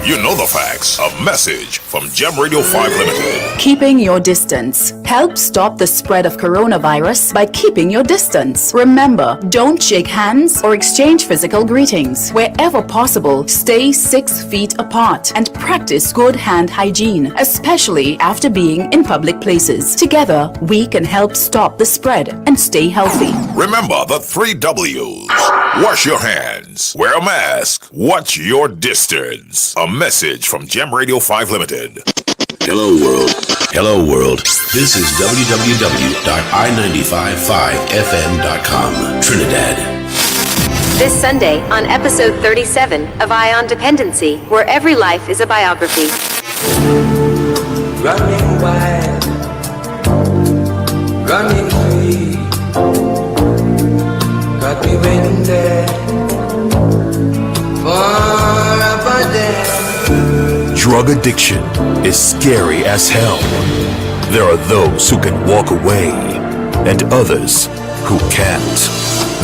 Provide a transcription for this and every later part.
You know the facts. A message from Gem Radio 5 Limited. Keeping your distance. Help stop the spread of coronavirus by keeping your distance. Remember, don't shake hands or exchange physical greetings. Wherever possible, stay 6 feet apart and practice good hand hygiene, especially after being in public places. Together, we can help stop the spread and stay healthy. Remember the 3 W's. Wash your hands. Wear a mask. Watch your distance. A message from Gem Radio 5 Limited. Hello world. Hello world. This is www.i955fm.com, Trinidad. This Sunday on episode 37 of Eye on Dependency, where every life is a biography. Running wild, running free, got me winded, far up there. Drug addiction is scary as hell. There are those who can walk away and others who can't.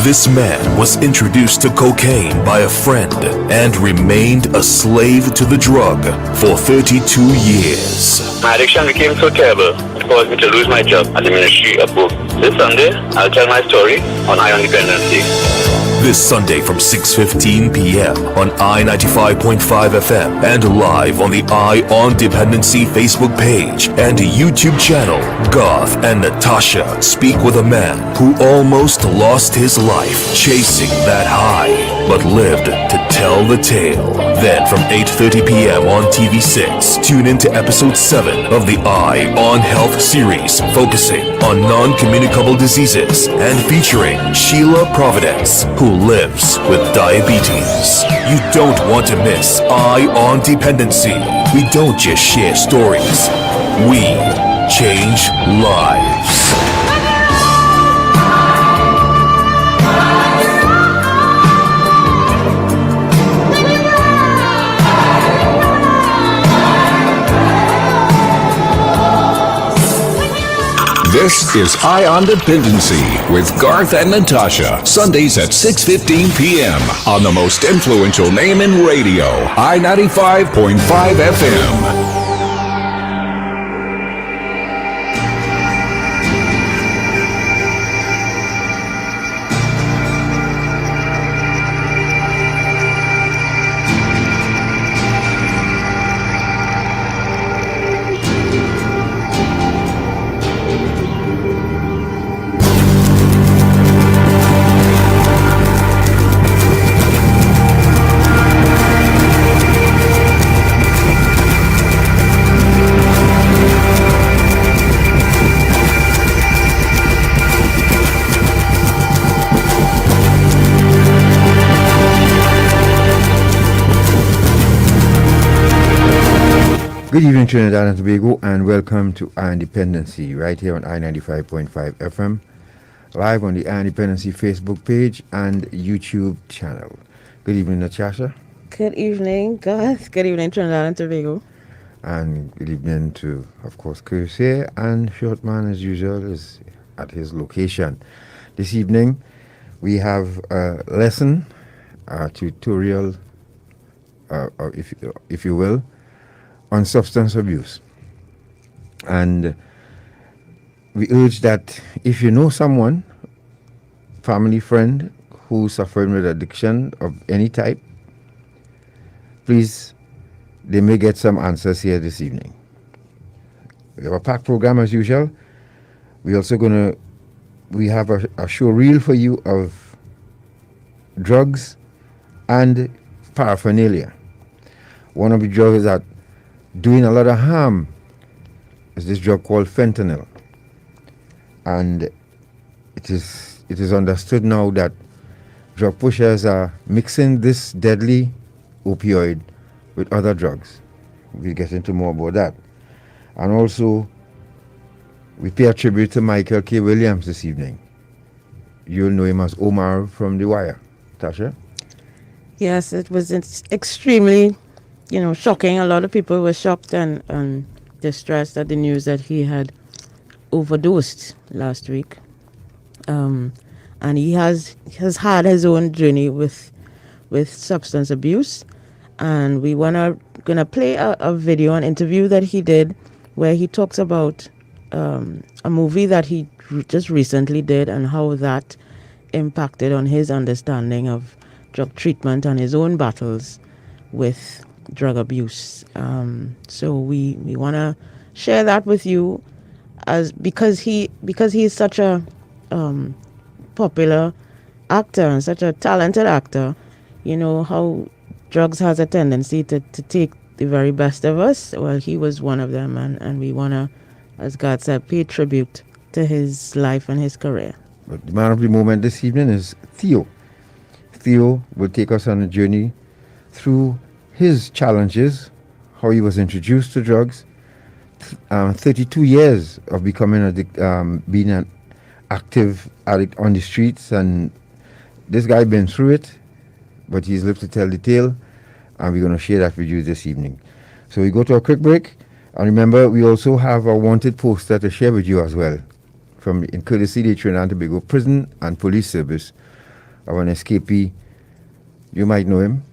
This man was introduced to cocaine by a friend and remained a slave to the drug for 32 years. My addiction became so terrible, it caused me to lose my job at the Ministry of Book. This Sunday, I'll tell my story on Eye on Dependency. This Sunday from 6:15 p.m. on I-95.5 FM and live on the Eye on Dependency Facebook page and YouTube channel. Garth and Natasha speak with a man who almost lost his life chasing that high, but lived to tell the tale. Then from 8:30 p.m. on TV6, tune into episode 7 of the Eye on Health series, focusing on non-communicable diseases and featuring Sheila Providence, who lives with diabetes. You don't want to miss Eye on Dependency. We don't just share stories, we change lives. This is Eye on Dependency with Garth and Natasha. Sundays at 6:15 p.m. on the most influential name in radio, I-95.5 FM. Good evening, Trinidad and Tobago, and welcome to Eye on Dependency, right here on I-95.5 FM, live on the Eye on Dependency Facebook page and YouTube channel. Good evening, Natasha. Good evening, Garth. Good evening, Trinidad and Tobago. And good evening to, of course, Chris here, and Shortman, as usual, is at his location. This evening, we have a lesson, a tutorial, or if you will, on substance abuse. And we urge that if you know someone, family, friend, who's suffering with addiction of any type, please, they may get some answers here this evening. We have a packed program as usual. We have a show reel for you of drugs and paraphernalia. One of the drugs that doing a lot of harm is this drug called fentanyl, and it is understood now that drug pushers are mixing this deadly opioid with other drugs. We'll get into more about that. And also, we pay a tribute to Michael K. Williams this evening. You'll know him as Omar from The Wire. Tasha? Yes, it was extremely shocking. A lot of people were shocked and distressed at the news that he had overdosed last week. And he has had his own journey with substance abuse. And we gonna play a video, an interview that he did, where he talks about a movie that he just recently did and how that impacted on his understanding of drug treatment and his own battles with drug abuse. So we want to share that with you, because he's such a popular actor and such a talented actor. You know how drugs has a tendency to take the very best of us. Well, he was one of them, and we want to, as God said, pay tribute to his life and his career. But the man of the moment this evening is Theo. Theo will take us on a journey through his challenges, how he was introduced to drugs, 32 years of becoming being an active addict on the streets, and this guy been through it, but he's lived to tell the tale, and we're going to share that with you this evening. So we go to a quick break, and remember, we also have a wanted poster to share with you as well, from in courtesy the Trinidad and Tobago Prison and Police Service of an escapee. You might know him,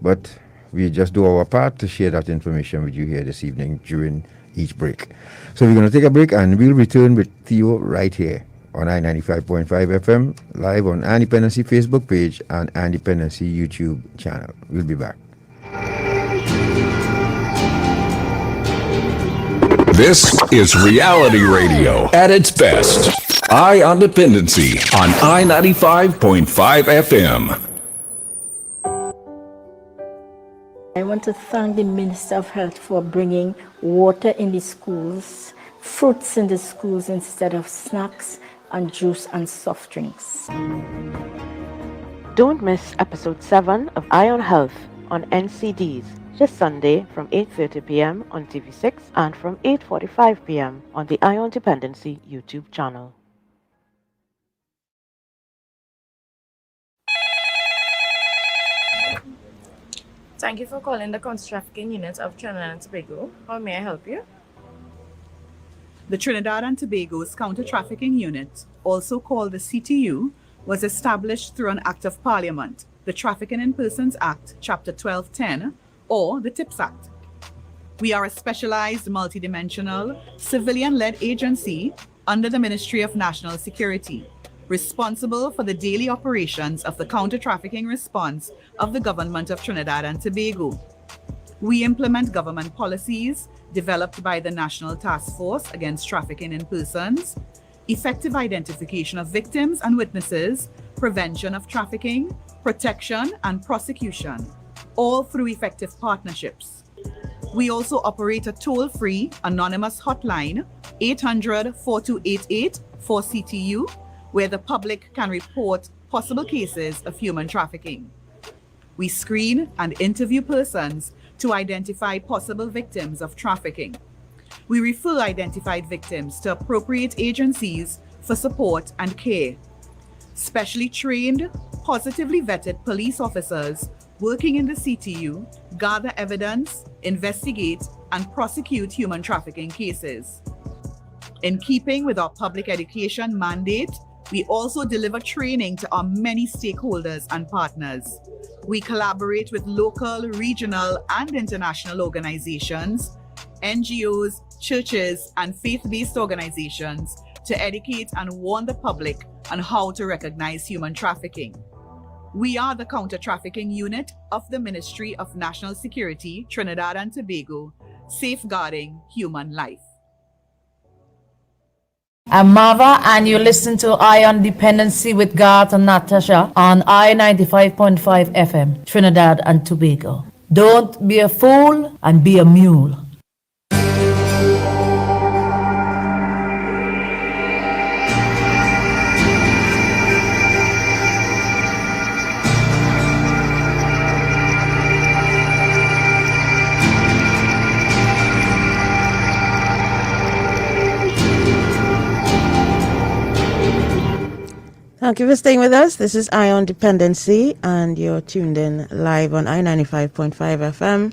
but we just do our part to share that information with you here this evening during each break. So we're going to take a break, and we'll return with Theo right here on I-95.5 FM, live on Independency Facebook page and Independency YouTube channel. We'll be back. This is reality radio at its best. I on Dependency on I-95.5 FM. I want to thank the Minister of Health for bringing water in the schools, fruits in the schools instead of snacks and juice and soft drinks. Don't miss episode 7 of Eye on Health on NCDs, this Sunday from 8:30 p.m. on TV6 and from 8:45 p.m. on the Eye on Dependency YouTube channel. Thank you for calling the counter-trafficking unit of Trinidad and Tobago. How may I help you? The Trinidad and Tobago's counter-trafficking unit, also called the CTU, was established through an Act of Parliament, the Trafficking in Persons Act, Chapter 1210, or the TIPS Act. We are a specialized, multidimensional, civilian-led agency under the Ministry of National Security, responsible for the daily operations of the counter-trafficking response of the government of Trinidad and Tobago. We implement government policies developed by the National Task Force Against Trafficking in Persons, effective identification of victims and witnesses, prevention of trafficking, protection and prosecution, all through effective partnerships. We also operate a toll-free anonymous hotline, 800-4288 for CTU, where the public can report possible cases of human trafficking. We screen and interview persons to identify possible victims of trafficking. We refer identified victims to appropriate agencies for support and care. Specially trained, positively vetted police officers working in the CTU gather evidence, investigate, and prosecute human trafficking cases. In keeping with our public education mandate, we also deliver training to our many stakeholders and partners. We collaborate with local, regional, and international organizations, NGOs, churches, and faith-based organizations to educate and warn the public on how to recognize human trafficking. We are the counter-trafficking unit of the Ministry of National Security, Trinidad and Tobago, safeguarding human life. I'm Mava, and you listen to Eye on Dependency with Garth and Natasha on I-95.5 FM, Trinidad and Tobago. Don't be a fool and be a mule. Thank you for staying with us. This is Eye on Dependency, and you're tuned in live on I-95.5 FM,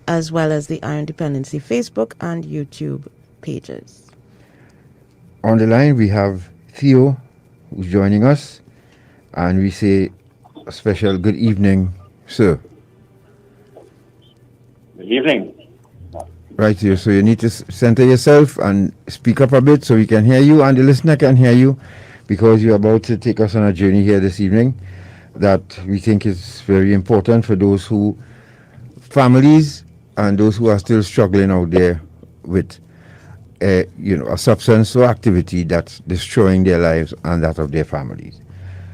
as well as the Eye on Dependency Facebook and YouTube pages. On the line, we have Theo, who's joining us, and we say a special good evening, sir. Good evening. Right here. So you need to center yourself and speak up a bit so we can hear you and the listener can hear you, because you're about to take us on a journey here this evening that we think is very important for those who, families and those who are still struggling out there with a substance or activity that's destroying their lives and that of their families.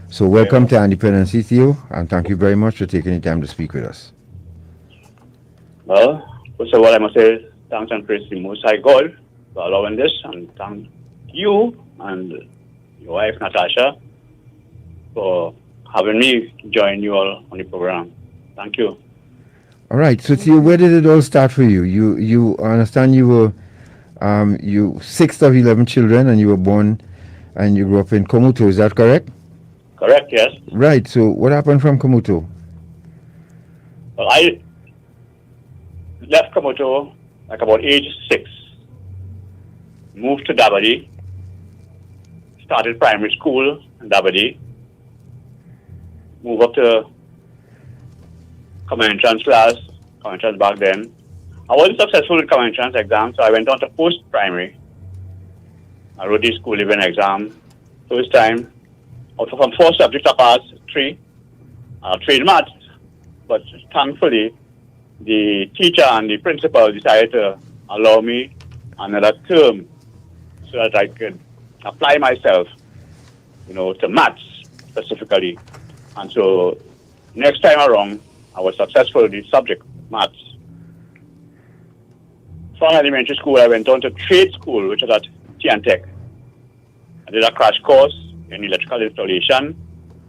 So welcome to Dependency, Theo, and thank you very much for taking the time to speak with us. Well, first of all, I must say thanks and praise the Most High God for allowing this, and thank you and your wife, Natasha, for having me join you all on the program. Thank you. All right. So, Theo, where did it all start for you? You I understand you were you 6th of 11 children, and you were born and you grew up in Komuto. Is that correct? Correct, yes. Right. So what happened from Komuto? Well, I left Komuto like about age 6. Moved to Dabadi. Started primary school in Dabadi. Moved up to common entrance class, common entrance back then. I wasn't successful with common entrance exam, so I went on to post-primary. I wrote the school living exam. First time, out from 4 subjects I passed 3. I trained maths, but thankfully, the teacher and the principal decided to allow me another term so that I could apply myself, to maths specifically. And so, next time around, I was successful in the subject, maths. From elementary school, I went on to trade school, which was at Tech. I did a crash course in electrical installation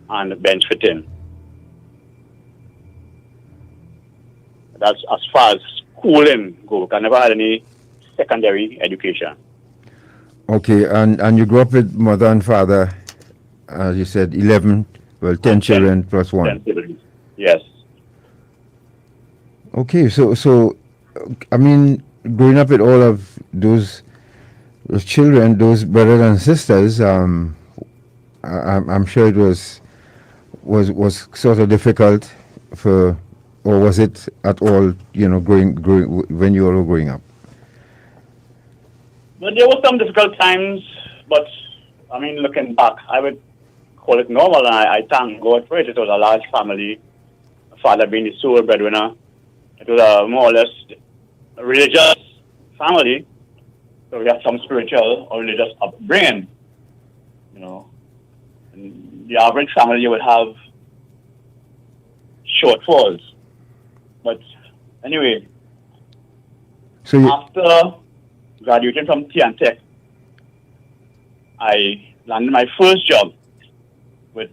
and bench fitting. That's as far as schooling goes. I never had any secondary education. Okay, and you grew up with mother and father, as you said, 10 children plus 1. 10 siblings, yes. Okay, so I mean, growing up with all of those children, those brothers and sisters, I'm sure it was sort of difficult or was it at all, growing when you were growing up? But there were some difficult times, but I mean, looking back, I would call it normal, and I thank God for it. It was a large family, father being the sole breadwinner. It was a more or less religious family, so we had some spiritual or religious upbringing. And the average family you would have shortfalls. But anyway, so after graduating from Tech, I landed my first job with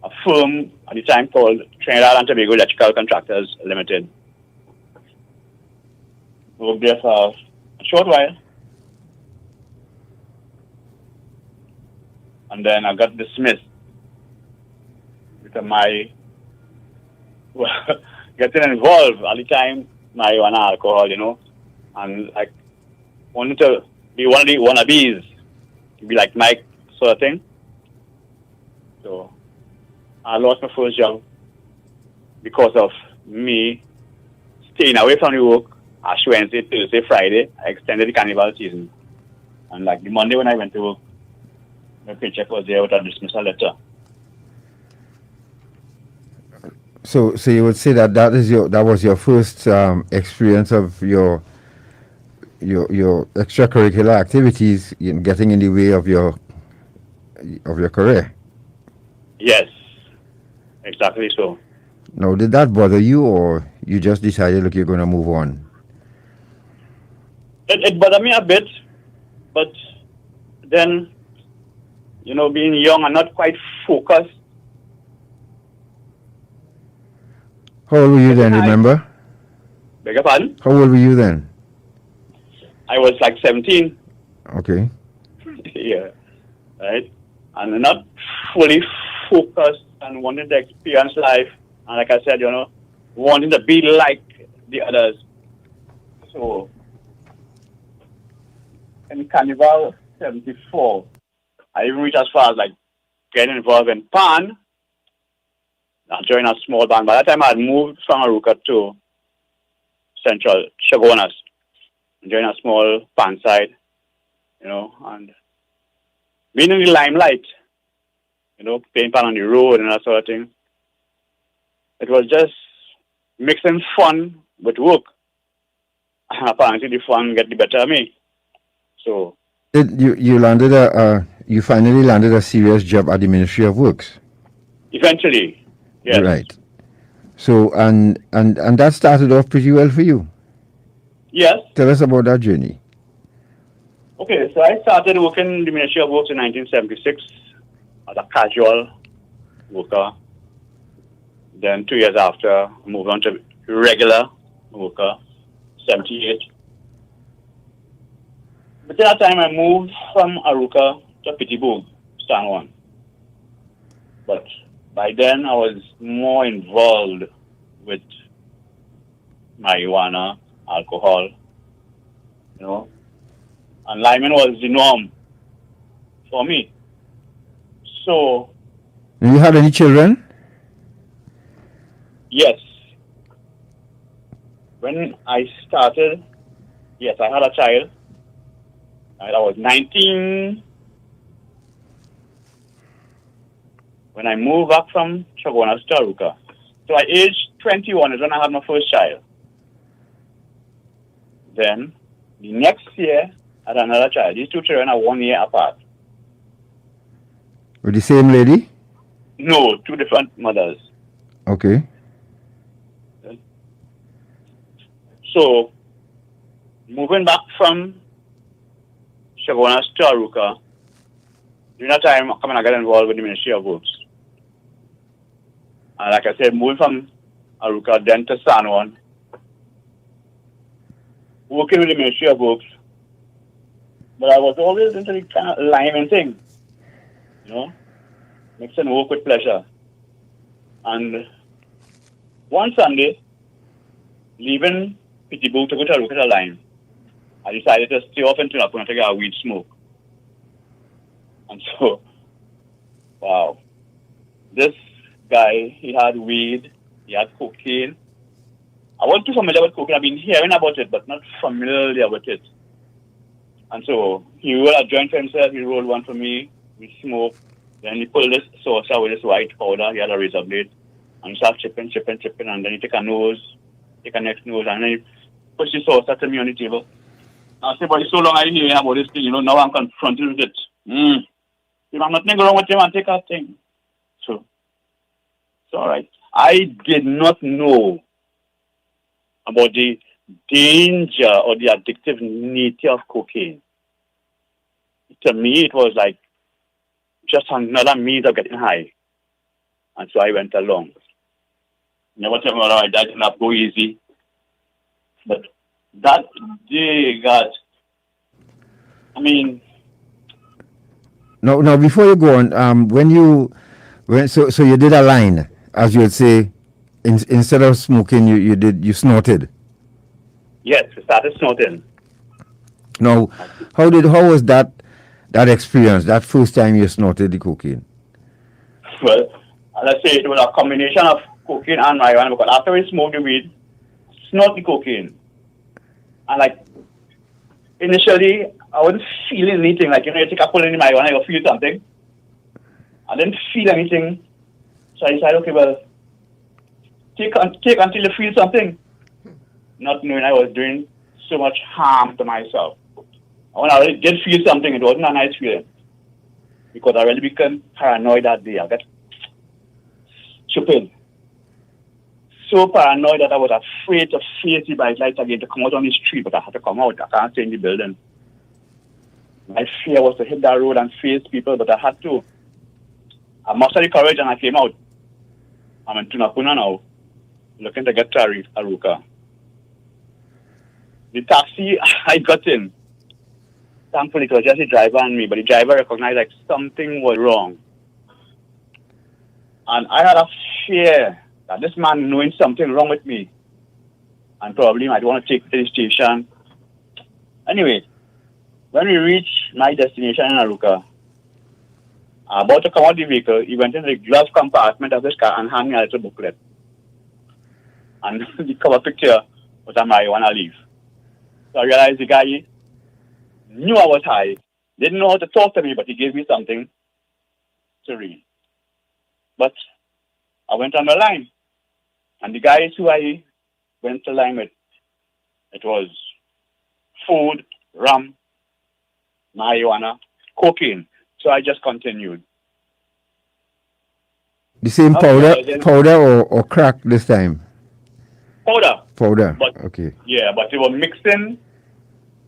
a firm at the time called Trinidad and Tobago Electrical Contractors Limited. Worked there for a short while. And then I got dismissed because getting involved at the time, marijuana, alcohol, and like wanted to be one of the wannabes, to be like Mike sort of thing. So I lost my first job because of me staying away from the work. Ash Wednesday, Thursday, Friday, I extended the carnival season. And like the Monday when I went to work, my paycheck was there with a dismissal letter. So you would say that was your first experience of your extracurricular activities in getting in the way of your career. Yes, exactly so. Now, did that bother you, or you just decided, look, you're going to move on? It bothered me a bit, but then, being young and not quite focused. How old were you then, remember? Beg your pardon? How old were you then? I was like 17. Okay. Yeah, right? And not fully focused and wanting to experience life. And like I said, wanting to be like the others. So, in Carnival 74, I even reached as far as like getting involved in PAN. I joined a small band. By that time, I had moved from Aruka to Central Chagonas, enjoying a small pan side, you know, and being in the limelight, you know, playing pan on the road and that sort of thing. It was just mixing fun with work. And apparently the fun get the better of me. So You landed you finally landed a serious job at the Ministry of Works. eventually, yes. Right. So and that started off pretty well for you. Yes. Tell us about that journey. Okay, so I started working in the Ministry of Works in 1976 as a casual worker. Then 2 years after, I moved on to regular worker, 78. But at that time, I moved from Aruka to Pittsburgh, San Juan. But by then, I was more involved with marijuana, alcohol, you know. And Lyman was the norm for me. So, You had any children? yes. When I started, yes, I had a child. I was 19 when I moved back from Chagonas to Aruka. So at age 21 is when I had my first child. Then, the next year, I had another child. These two children are 1 year apart. With the same lady? No, two different mothers. Okay. So, moving back from Chagonas to Aruka, during that time, I got involved with the Ministry of Works. And like I said, moving from Aruka, then to San Juan, working with the Ministry of Works. But I was always into the kind of lineman thing, you know, mixing work with pleasure. And one Sunday, leaving Pittsburgh to go to Aruka to line, I decided to stay off into Napuna to get a weed smoke. And so, wow, this guy, he had weed, he had cocaine. I wasn't too familiar with cocaine. I've been hearing about it, but not familiar with it. And so he rolled a joint for himself, he rolled one for me, we smoked. Then he pulled this saucer with this white powder, he had a razor blade, and he started chipping, and then he take a next nose, and then he pushed the saucer to me on the table. I said, but it's so long I hear about this thing, you know, now I'm confronted with it. If I'm nothing wrong with him, I'll take a thing. So, it's all right. I did not know about the danger or the addictive nature of cocaine. To me, it was like just another means of getting high. And so I went along. Never tell me, all right, that did not go easy. But that day, God, I mean... Now, before you go on, so you did a line, as you would say, instead of smoking, you snorted. Yes, we started snorting. Now, how was that experience, that first time you snorted the cocaine? Well, let's say it was a combination of cocaine and marijuana, because after we smoked the weed, snort the cocaine. And like, initially, I wasn't feeling anything. Like, you know, you take a pull in the marijuana, you feel something. I didn't feel anything. So I decided, okay, well, take until you feel something. Not knowing I was doing so much harm to myself. When I really did feel something, it wasn't a nice feeling. Because I really became paranoid that day. I got stupid. So paranoid that I was afraid to face the bright lights again, to come out on the street, but I had to come out. I can't stay in the building. My fear was to hit that road and face people, but I had to. I mustered the courage and I came out. I'm in Tunapuna now, looking to get to Aruka. The taxi I got in, thankfully it was just the driver and me, but the driver recognized like something was wrong. And I had a fear that this man knowing something wrong with me and probably might want to take me to the station. Anyway, when we reached my destination in Aruka, about to come out of the vehicle, he went into the glove compartment of his car and handed me a little booklet. And the cover picture was a marijuana leaf. So I realized the guy knew I was high, didn't know how to talk to me, but he gave me something to read. But I went on the line, and the guys who I went to line with, it was food, rum, marijuana, cocaine. So I just continued. The same powder or crack this time? Powder. Powder, But, okay. Yeah, but they were mixing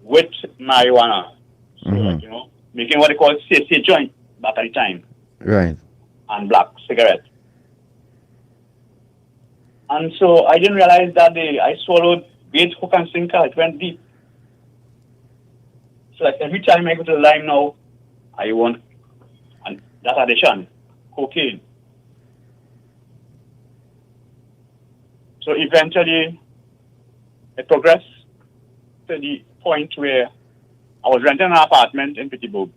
with marijuana. So, like, you know, making what they call CC joint back at the time. Right. And black cigarette. And so I didn't realize that I swallowed bait, hook, and sinker. It went deep. So like every time I go to the line now, I want that addition, cocaine. So eventually, it progressed to the point where I was renting an apartment in Pittsburgh.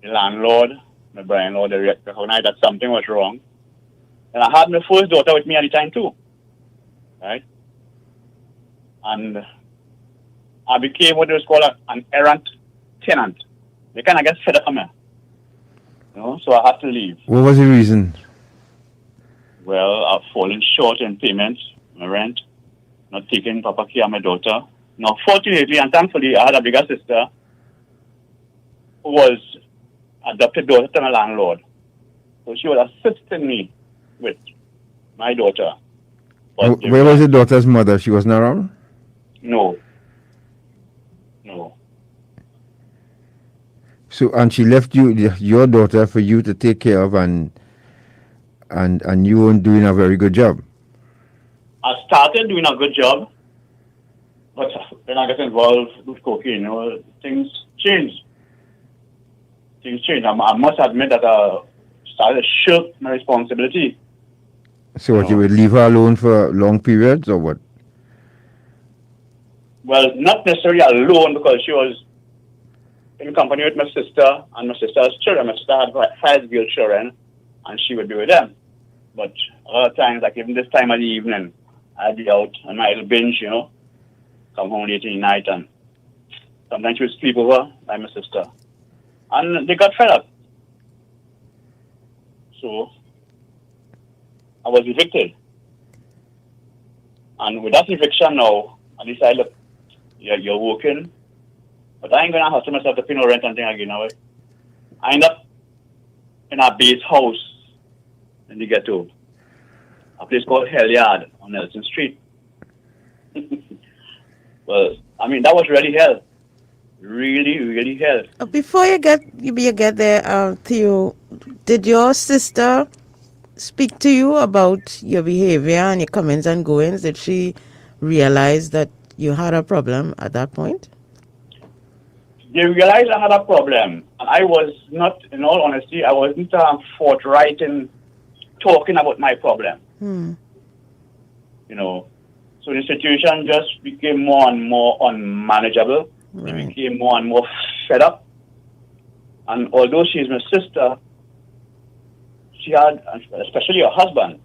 The landlord, my brother-in-law, they recognized that something was wrong. And I had my first daughter with me at the time too, right? And I became what was called an errant tenant. They kind of get fed up on me, you know, so I had to leave. What was the reason? Well, I've fallen short in payments, my rent, not taking proper care of my daughter. Now, fortunately and thankfully, I had a bigger sister who was adopted daughter to my landlord. So she was assisting me with my daughter. But Where was your daughter's mother? She wasn't around? No. So, and she left your daughter for you to take care of, and you weren't doing a very good job. I started doing a good job, but when I got involved with cocaine, you know, things changed. I must admit that I started to shirk my responsibility. So what, you would leave her alone for long periods, or what? Well, not necessarily alone, because she was in company with my sister and my sister's children. My sister had 5 girl children, and she would be with them. But a lot of times, like even this time of the evening, I'd be out on my little binge, you know, come home late in the night, and sometimes she would sleep over by my sister. And they got fed up. So I was evicted. And with that eviction now, I decided, look, you're working, but I ain't going to hustle myself to pay no rent and thing again. Now. I end up in a base house in the ghetto, a place called Hell Yard on Nelson Street. Well, I mean, that was really hell. Really, really hell. Before you get there, Theo, did your sister speak to you about your behavior and your comings and goings? Did she realize that you had a problem at that point? They realized I had a problem. And I was not, in all honesty, I wasn't forthright in talking about my problem. You know, so the situation just became more and more unmanageable. Right. It became more and more fed up. And although she's my sister, she had, especially her husband,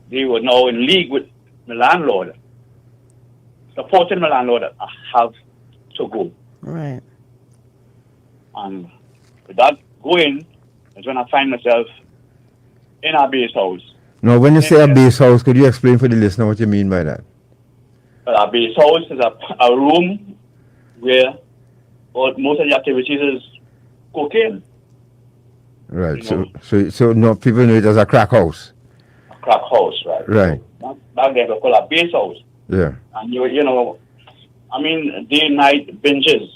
they were now in league with the landlord, supporting my landlord. I have to go. Right. And with that going is when I find myself in a base house. Now, when you say a base house, could you explain for the listener what you mean by that? A base house is a room where most of the activities is cocaine. Right. So no, people know it as a crack house. A crack house, right? Right. So back then they call a base house. Yeah. And you know, I mean, day and night binges,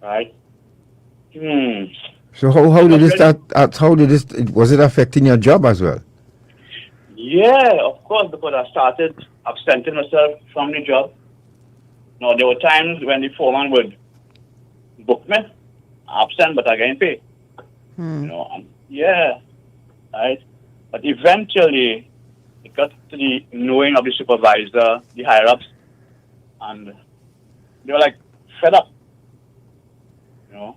right? So how did this start? How did this? Was it affecting your job as well? Yeah, of course, because I started absenting myself from the job. Now, there were times when the foreman would book me, absent, but I getting paid. You know, and right? But eventually, it got to the knowing of the supervisor, the higher-ups, and they were like fed up, you know.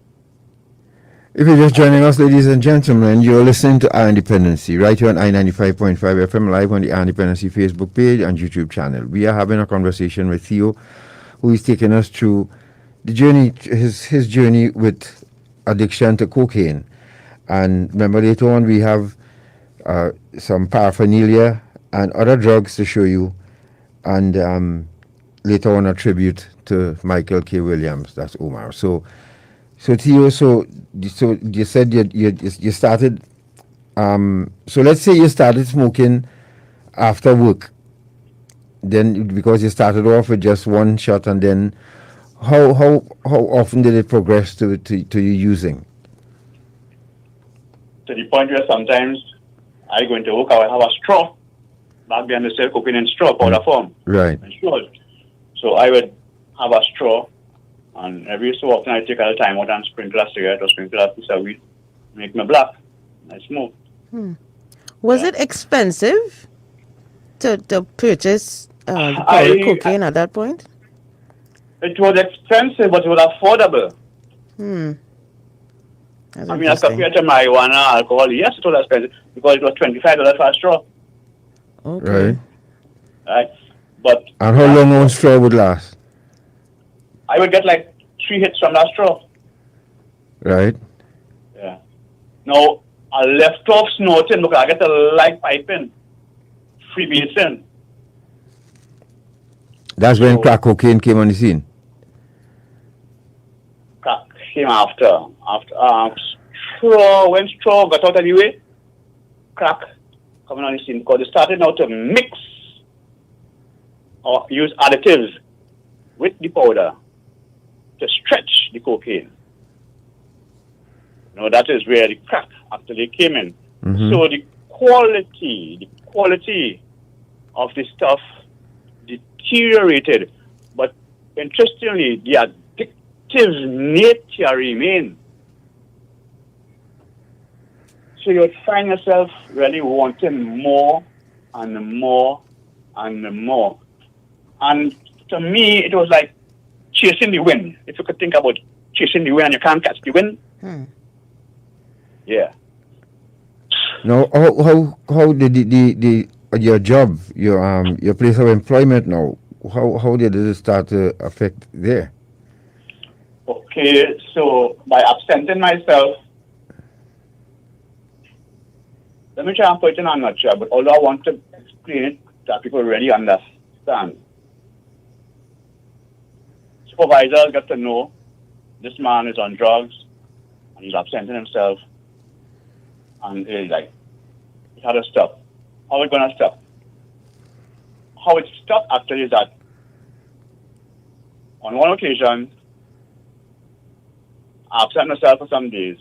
If you're just joining us, ladies and gentlemen, you're listening to Our Dependency right here on I-95.5 FM, live on the Our Dependency Facebook page and YouTube channel. We are having a conversation with Theo, who is taking us through the journey, his journey with addiction to cocaine. And remember, later on, we have some paraphernalia and other drugs to show you, and later on a tribute to Michael K. Williams. That's Omar. So Theo, so you said you started. So let's say you started smoking after work. Then because you started off with just one shot, and then how often did it progress to you using? To the point where sometimes I go into work, I will have a straw. Back then they sell cocaine in straw powder form. Right. And straws. So I would have a straw. And every so often I take a little time out and sprinkle a cigarette or sprinkle a piece of weed, make me black. I smoke. Was it expensive to purchase powder cocaine at that point? It was expensive, but it was affordable. That's I mean, as compared to marijuana, alcohol, yes, it was expensive because it was $25 for a straw. Okay. Right? But And how long one straw would last? I would get like 3 hits from that straw. Right. Yeah. Now, I left off snorting because I get a light piping, freebasing. That's when crack cocaine came on the scene. Crack came after straw, when straw got out of the way, crack coming on the scene because they started now to mix or use additives with the powder to stretch the cocaine. You know, that is where the crack actually came in. So the quality of the stuff deteriorated, but interestingly, the addictive nature remained. So you'd find yourself really wanting more and more and more. And to me, it was like chasing the wind. If you could think about chasing the wind and you can't catch the wind. Yeah. Now, how did the your job, your place of employment now, how did it start to affect there? Okay, so by absenting myself, let me try and put it in a nutshell, but although I want to explain it that people really understand. Supervisors get to know this man is on drugs and he's absenting himself, and it's like, it had to stop. How it gonna stop? How it stopped actually is that on one occasion, I absent myself for some days.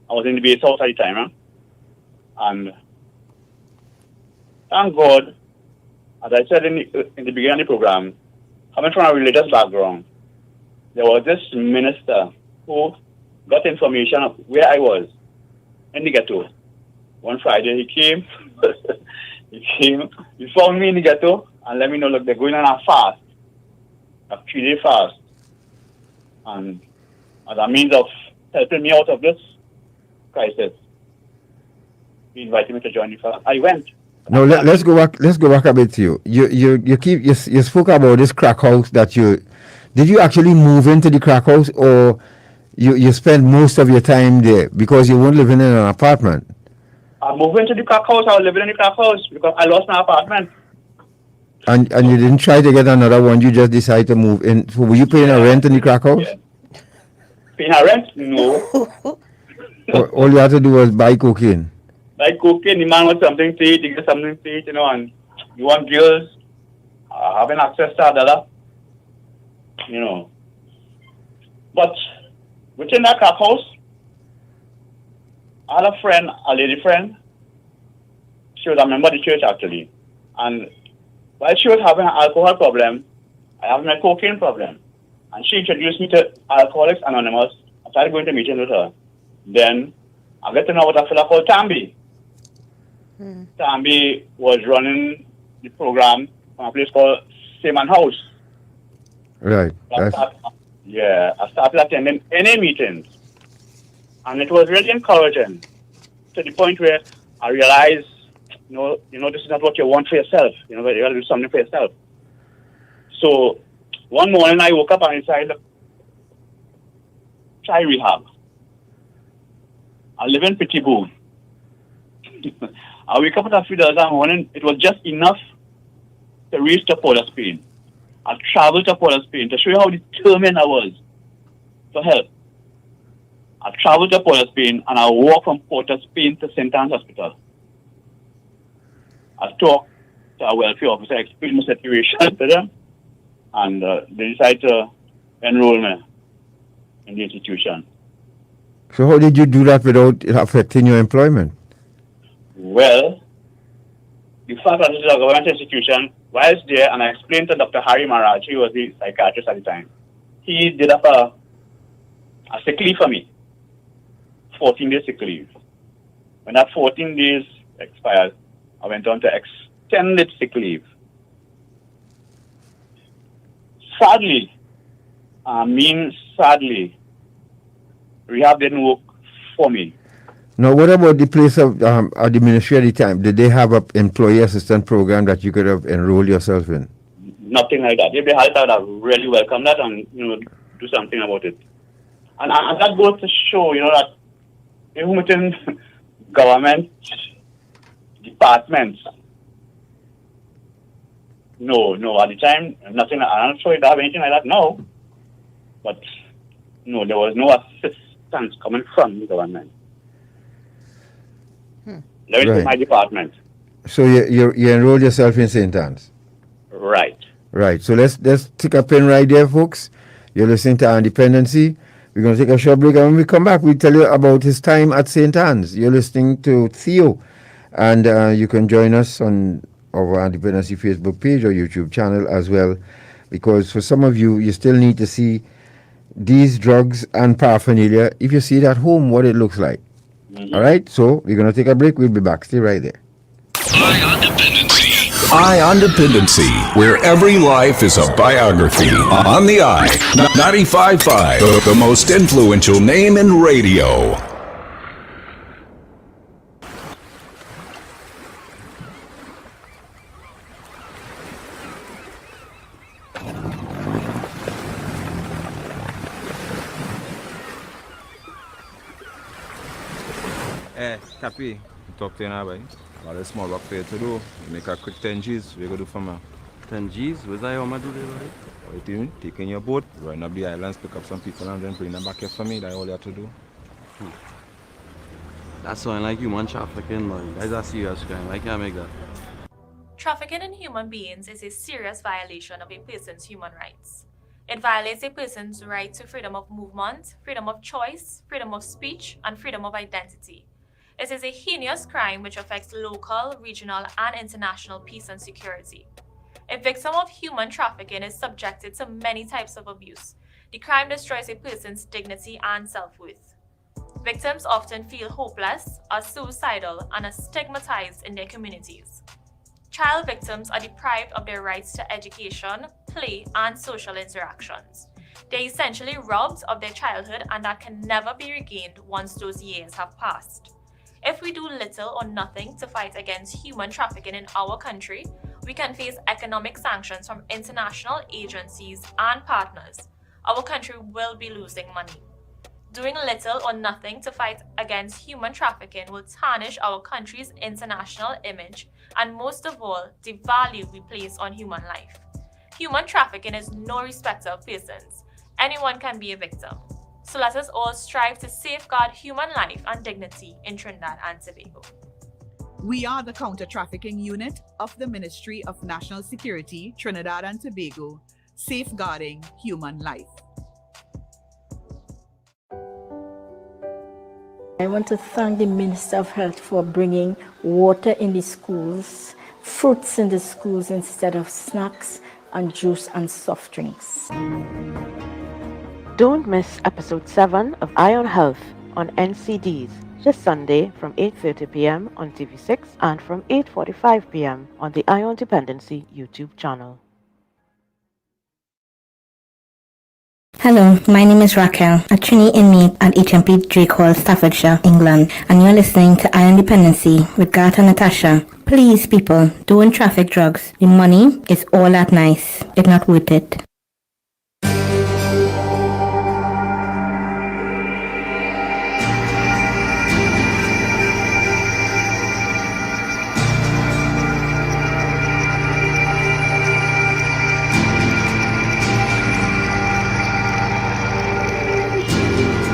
I was in the base house at the time, and thank God, as I said in the beginning of the program, coming from a religious background, there was this minister who got information of where I was in the ghetto. One Friday he came, he found me in the ghetto and let me know, look, they're going on a fast, a 3-day fast. And as a means of helping me out of this crisis, he invited me to join the fast. I went. No, let's go back a bit to you. You spoke about this crack house that did you actually move into the crack house, or you spent most of your time there because you weren't living in an apartment? I moved into the crack house. I was living in the crack house because I lost my apartment. And you didn't try to get another one, you just decided to move in. So were you paying a rent in the crack house? Yeah. Paying a rent? No. All you had to do was buy cocaine. Like cocaine, the man wants something to eat, he gets something to eat, and you want girls, having access to that, But within that crack house, I had a friend, a lady friend. She was a member of the church actually. And while she was having an alcohol problem, I have my cocaine problem. And she introduced me to Alcoholics Anonymous. I started going to meetings with her. Then I got to know about a fellow called Tambi. Tambi was running the program from a place called Seaman House. Right. I started attending NA meetings. And it was really encouraging to the point where I realized, this is not what you want for yourself. You got to do something for yourself. So one morning I woke up and I decided, look, try rehab. I live in Pittsburgh. I wake up at a few dollars in the morning. It was just enough to reach to Port of Spain. I traveled to Port of Spain to show you how determined I was to help. I traveled to Port of Spain and I walked from Port of Spain to St. Anne's Hospital. I talked to a welfare officer, explained my situation to them, and they decided to enroll me in the institution. So how did you do that without it affecting your employment? Well, the fact that this is a government institution, whilst there, and I explained to Dr. Harry Maharaj, he was the psychiatrist at the time, he did up a sick leave for me, 14 days sick leave. When that 14 days expired, I went on to extended sick leave. Sadly, rehab didn't work for me. Now, what about the place of at the ministry at the time? Did they have an employee assistance program that you could have enrolled yourself in? Nothing like that. If they had it, I would have really welcomed that and do something about it. And that goes to show, that even within government departments, no, at the time, nothing. I'm not sure if they have anything like that now, but no, there was no assistance coming from the government. Let me say my department. So you enrolled yourself in St. Anne's? Right. Right. So let's take a pin right there, folks. You're listening to Dependency. We're going to take a short break, and when we come back, we'll tell you about his time at St. Anne's. You're listening to Theo, and you can join us on our Dependency Facebook page or YouTube channel as well, because for some of you, you still need to see these drugs and paraphernalia, if you see it at home, what it looks like. Mm-hmm. All right, so we're going to take a break. We'll be back. Stay right there. Eye on Dependency, where every life is a biography. On the Eye, 95.5, the most influential name in radio. Cappy, talk to you now, boy. Got a small work for you to do. You make a quick 10 G's. What you go do for me? 10 G's? What's that how I do there, boy? What you doing? Taking your boat, run up the islands, pick up some people and then bring them back here for me. That's all you have to do. That's sounding like human trafficking, boy. That's a serious crime. I can't make that. Trafficking in human beings is a serious violation of a person's human rights. It violates a person's right to freedom of movement, freedom of choice, freedom of speech, and freedom of identity. It is a heinous crime which affects local, regional, and international peace and security. A victim of human trafficking is subjected to many types of abuse. The crime destroys a person's dignity and self-worth. Victims often feel hopeless, are suicidal, and are stigmatized in their communities. Child victims are deprived of their rights to education, play, and social interactions. They're essentially robbed of their childhood, and that can never be regained once those years have passed. If we do little or nothing to fight against human trafficking in our country, we can face economic sanctions from international agencies and partners. Our country will be losing money. Doing little or nothing to fight against human trafficking will tarnish our country's international image and, most of all, the value we place on human life. Human trafficking is no respecter of persons. Anyone can be a victim. So let us all strive to safeguard human life and dignity in Trinidad and Tobago. We are the Counter-Trafficking Unit of the Ministry of National Security, Trinidad and Tobago, safeguarding human life. I want to thank the Minister of Health for bringing water in the schools, fruits in the schools instead of snacks, and juice and soft drinks. Don't miss episode 7 of Eye on Health on NCDs, this Sunday from 8:30 p.m. on TV6 and from 8:45 p.m. on the Eye on Dependency YouTube channel. Hello, my name is Raquel, a trainee inmate at HMP Drake Hall, Staffordshire, England, and you're listening to Iron Dependency with Garth and Natasha. Please, people, don't traffic drugs. The money is all that nice. It's not worth it.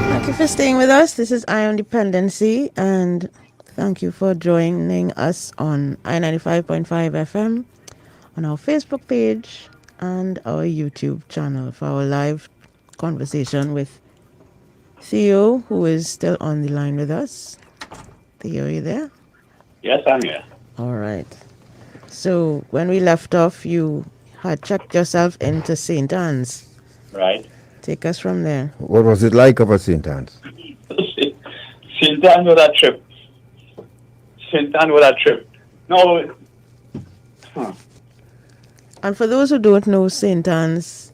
Thank you for staying with us. This is Iron Dependency, and thank you for joining us on I-95.5 FM, on our Facebook page, and our YouTube channel for our live conversation with Theo, who is still on the line with us. Theo, are you there? Yes, I'm here. All right. So when we left off, you had checked yourself into St. Anne's. Right. Take us from there. What was it like over St. Anne's? St. Anne was a trip. St. Anne was a trip. No. And for those who don't know, St. Anne's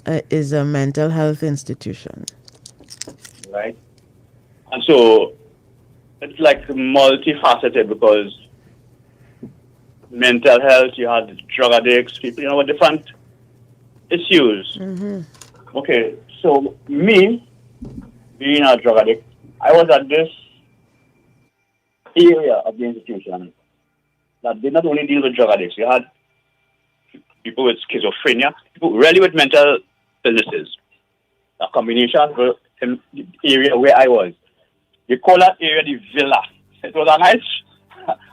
is a mental health institution. Right. And so it's like multifaceted because mental health, you had drug addicts, people, with different issues. Mm-hmm. Okay, so me, being a drug addict, I was at this area of the institution that did not only deal with drug addicts. You had people with schizophrenia, people really with mental illnesses. A combination in the area where I was. They call that area the villa. It was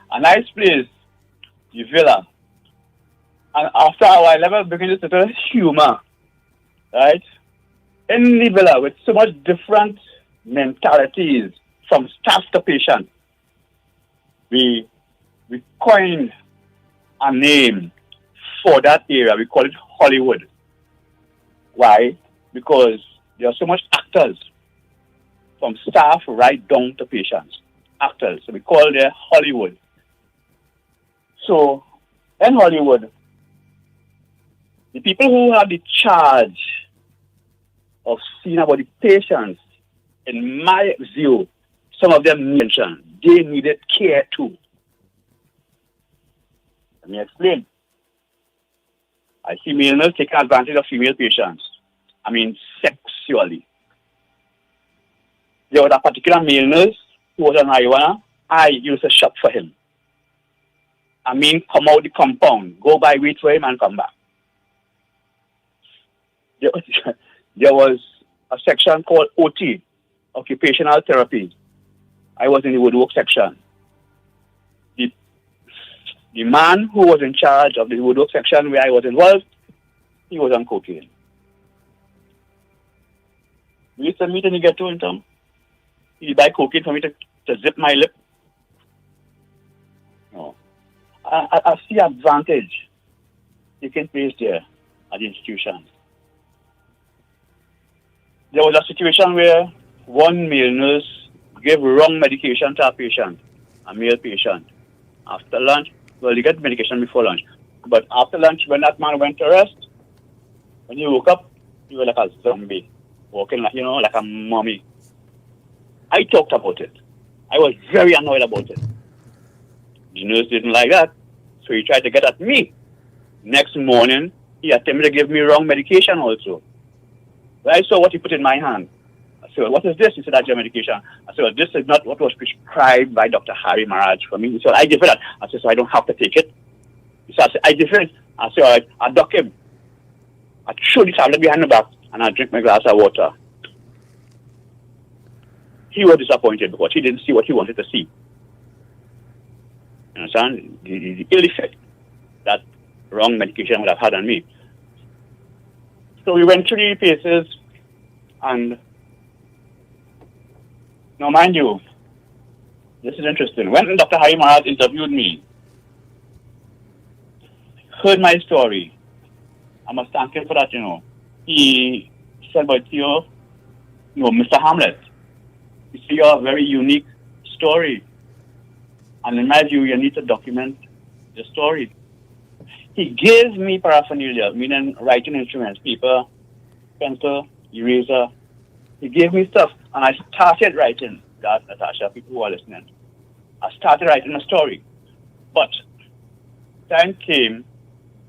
a nice place, the villa. And after a while, I began to settle humor, right? In the villa with so much different mentalities from staff to patient. We coined a name for that area. We call it Hollywood. Why? Because there are so much actors from staff right down to patients. Actors. So we call them Hollywood. So in Hollywood, the people who have the charge of seeing about the patients, in my view, some of them mentioned they needed care too. Let me explain. I see male nurses taking advantage of female patients. I mean, sexually. There was a particular male nurse who was on marijuana. I used to shop for him. I mean, come out the compound, go by, wait for him, and come back. There was a section called OT, occupational therapy. I was in the woodwork section. The man who was in charge of the woodwork section where I was involved, he was on cocaine. We used to meet in the ghetto in town. He buy cocaine for me to zip my lip. No. I see advantage taking place there at the institution. There was a situation where one male nurse gave wrong medication to a patient, a male patient. After lunch, well, he got medication before lunch. But after lunch, when that man went to rest, when he woke up, he was like a zombie, walking like, like a mummy. I talked about it. I was very annoyed about it. The nurse didn't like that, so he tried to get at me. Next morning, he attempted to give me wrong medication also. When I saw what he put in my hand, I said, what is this? He said, that's your medication. I said, well, this is not what was prescribed by Dr. Harry Maharaj for me. He said, I give it that. I said, so I don't have to take it. He said, I give it. I said, all right, I duck him. I threw the tablet behind the back and I drink my glass of water. He was disappointed because he didn't see what he wanted to see. You understand? The ill effect that wrong medication would have had on me. So we went through the paces, and now mind you, this is interesting. When Dr. Harry Maharaj interviewed me, heard my story, I must thank him for that, He said, but Mr. Hamlet, you see your very unique story. And in my view, you need to document the story. He gave me paraphernalia, meaning writing instruments, paper, pencil, eraser. He gave me stuff, and I started writing. Garth, Natasha, people who are listening. I started writing a story. But time came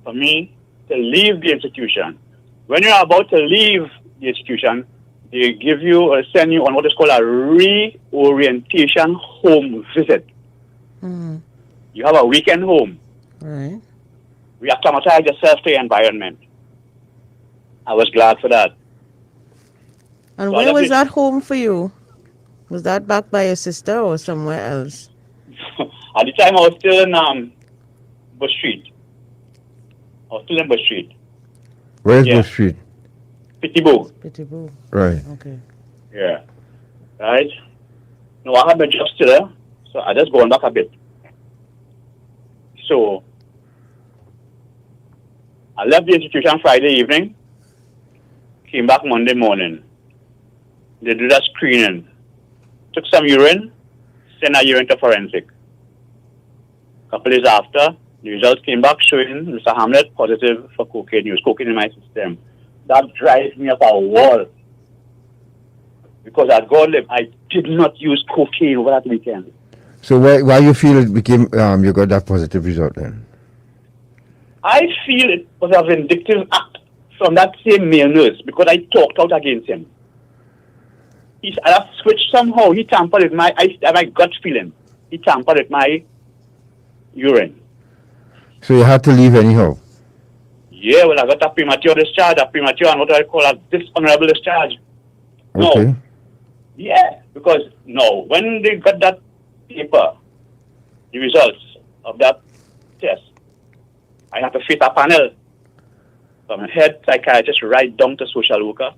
for me to leave the institution. When you're about to leave the institution, they give you or send you on what is called a reorientation home visit. Mm. You have a weekend home. Right. Reacclimatize yourself to the environment. I was glad for that. And So where was that home for you? Was that back by your sister or somewhere else? At the time, I was still in Bush Street. I was still in Bush Street. Where's Bush Street? Pittibo. Pittibo. Right. Okay. Yeah. Right? No, I had my job still there, so I just gone back a bit. So, I left the institution Friday evening, came back Monday morning. They did a screening. Took some urine, sent a urine to forensic. A couple days after, the results came back showing Mr. Hamlet positive for cocaine use, cocaine in my system. That drives me up a wall. Because at God live, I did not use cocaine over that weekend. So why you feel it became you got that positive result then? I feel it was a vindictive act from that same male nurse because I talked out against him. I have switched somehow. He tampered with my gut feeling. He tampered with my urine. So you had to leave anyhow? Yeah, well, I got a premature discharge, and what I call a dishonorable discharge. Okay. No. Yeah, because, no, when they got that paper, the results of that test, I had to face a panel from a head psychiatrist right down to social worker.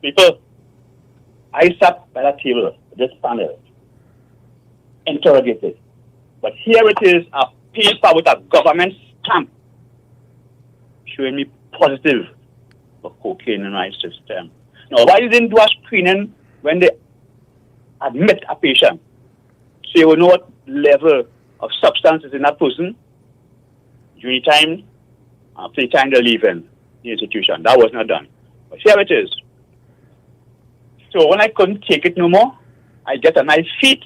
People, I sat by that table, this panel, interrogated. But here it is, a paper with a government stamp showing me positive for cocaine in my system. Now, why didn't do a screening when they admit a patient? So you will know what level of substance is in that person during the time, after the time they leave in the institution. That was not done. But here it is. So when I couldn't take it no more, I get on my feet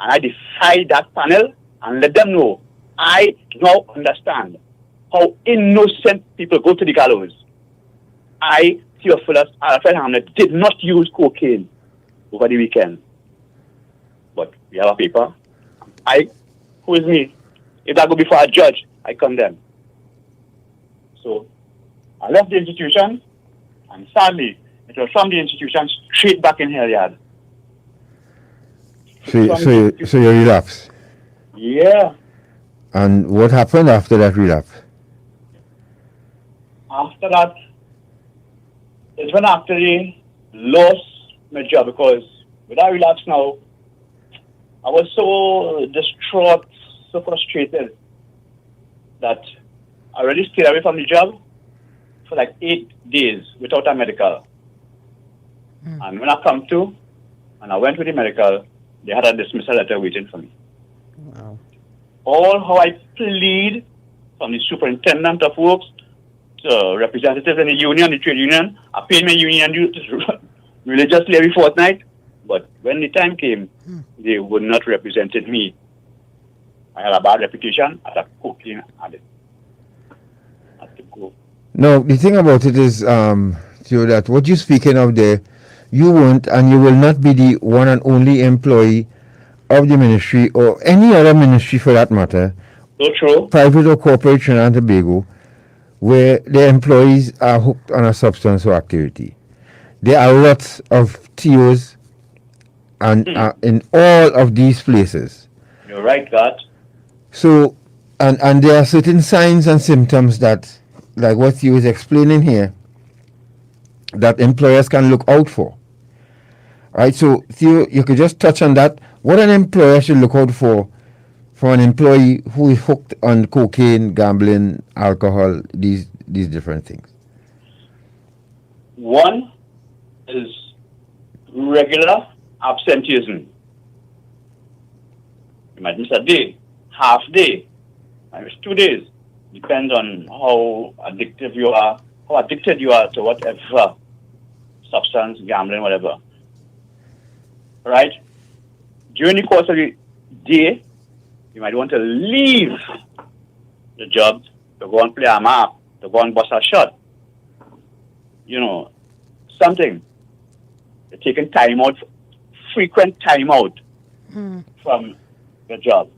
and I defied that panel and let them know I now understand how innocent people go to the gallows. I, Theophilus Alfred Hamlet, did not use cocaine over the weekend. But we have a paper. Who is me? If I go before a judge, I condemn. So I left the institution, and sadly, it was from the institution straight back in Hilliard. So you relapsed? Yeah. And what happened after that relapse? After that, it's when I actually lost my job because with that relapse now, I was so distraught, so frustrated that I already stayed away from the job for like 8 days without a medical. And when I come to, and I went with the medical, they had a dismissal letter waiting for me. Wow. All how I plead from the superintendent of works to representatives in the union, the trade union. I paid my union dues religiously every fortnight. But when the time came, they would not represent me. I had a bad reputation as a cocaine addict. I had to go. No, the thing about it is, Theo, that what you're speaking of there, you won't and you will not be the one and only employee of the ministry or any other ministry for that matter, so true, private or corporate, Trinidad and Tobago, where the employees are hooked on a substance or activity. There are lots of THEO'S and in all of these places. You're right, God. So, and there are certain signs and symptoms that, like what you was explaining here, that employers can look out for. Right, so Theo, you could just touch on that. What an employer should look out for an employee who is hooked on cocaine, gambling, alcohol, these different things. One is regular absenteeism. You might miss a day, half day, maybe 2 days. Depends on how addictive you are how addicted you are to whatever substance, gambling, whatever. Right? During the course of the day, you might want to leave the job to go and play a map, to go and bust a shot. You know, something. You're taking time out, frequent time out from the job.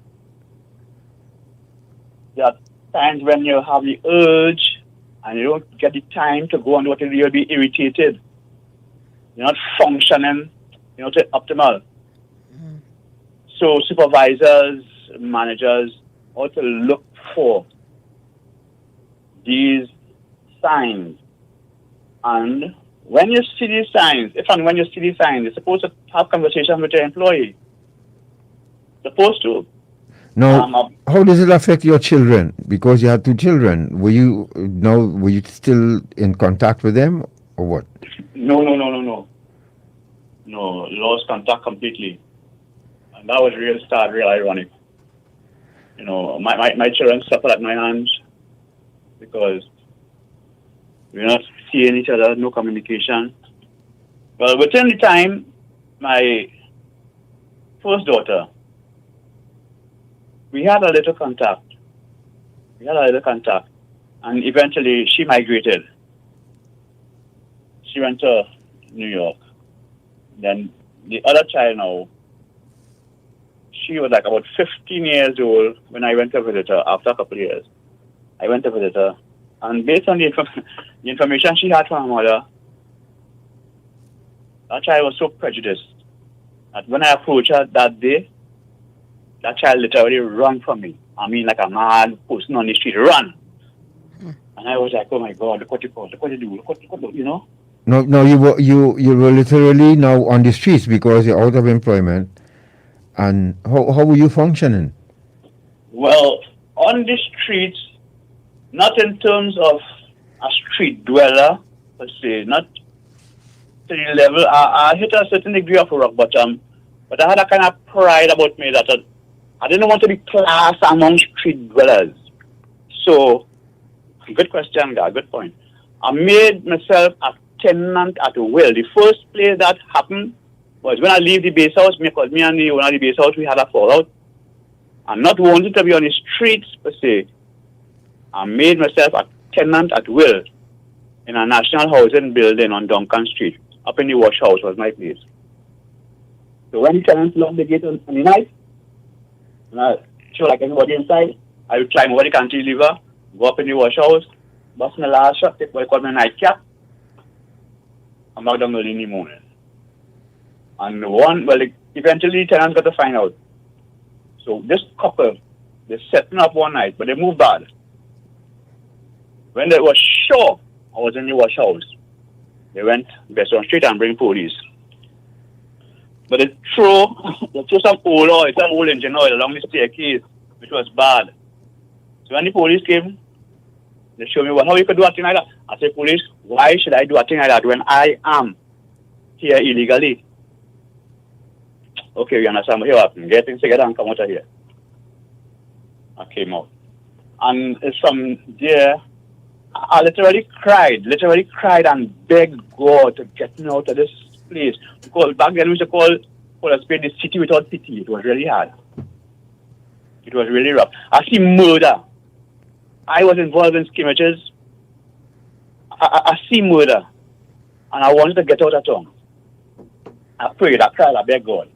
There are times when you have the urge and you don't get the time to go and do what you do, you'll be irritated. You're not functioning, to optimal. So supervisors, managers ought to look for these signs. And when you see these signs, you're supposed to have conversation with your employee. Supposed to. Now, how does it affect your children? Because you had 2 children. Were you still in contact with them or what? No. No, lost contact completely. And that was real ironic. My children suffered at my hands because we're not seeing each other, no communication. Well, within the time, my first daughter, we had a little contact. And eventually she migrated. She went to New York. Then the other child now, she was like about 15 years old when I went to visit her after a couple of years. I went to visit her. And based on the information she had from her mother, that child was so prejudiced that when I approached her that day, that child literally ran from me. I mean, like a mad person on the street, run. And I was like, oh my God, look what you do, look what you know? No, you were literally now on the streets because you're out of employment. And how were you functioning? Well, on the streets, not in terms of a street dweller, per se, not to the level. I hit a certain degree of rock bottom, but I had a kind of pride about me that I didn't want to be classed among street dwellers. So, good question, guy, good point. I made myself a tenant at will. The first place that happened was when I leave the base house, because me and the owner of the base house, we had a fallout. I'm not wanting to be on the streets, per se. I made myself a tenant at will in a national housing building on Duncan Street. Up in the wash house was my place. So when the tenants locked the gate on the night, and I show like everybody inside, I would climb over the cantilever, go up in the wash house, bust my last shot, take what I call my nightcap, and back down early in the morning. And eventually the tenants got to find out. So this couple, they set me up one night, but they moved bad. When they were sure I was in the wash house, they went Besson Street and bring police. But they threw some old engine oil along the staircase, which was bad. So when the police came, they showed me how you could do a thing like that. I said, police, why should I do a thing like that when I am here illegally? Okay, we understand what happened. Get things together and come out of here. I came out. And from there, I literally cried and begged God to get me out of this place. Because back then we used to call a spade the city without pity. It was really hard. It was really rough. I see murder. I was involved in skirmishes. I see murder. And I wanted to get out of town. I prayed, I cried, I begged God.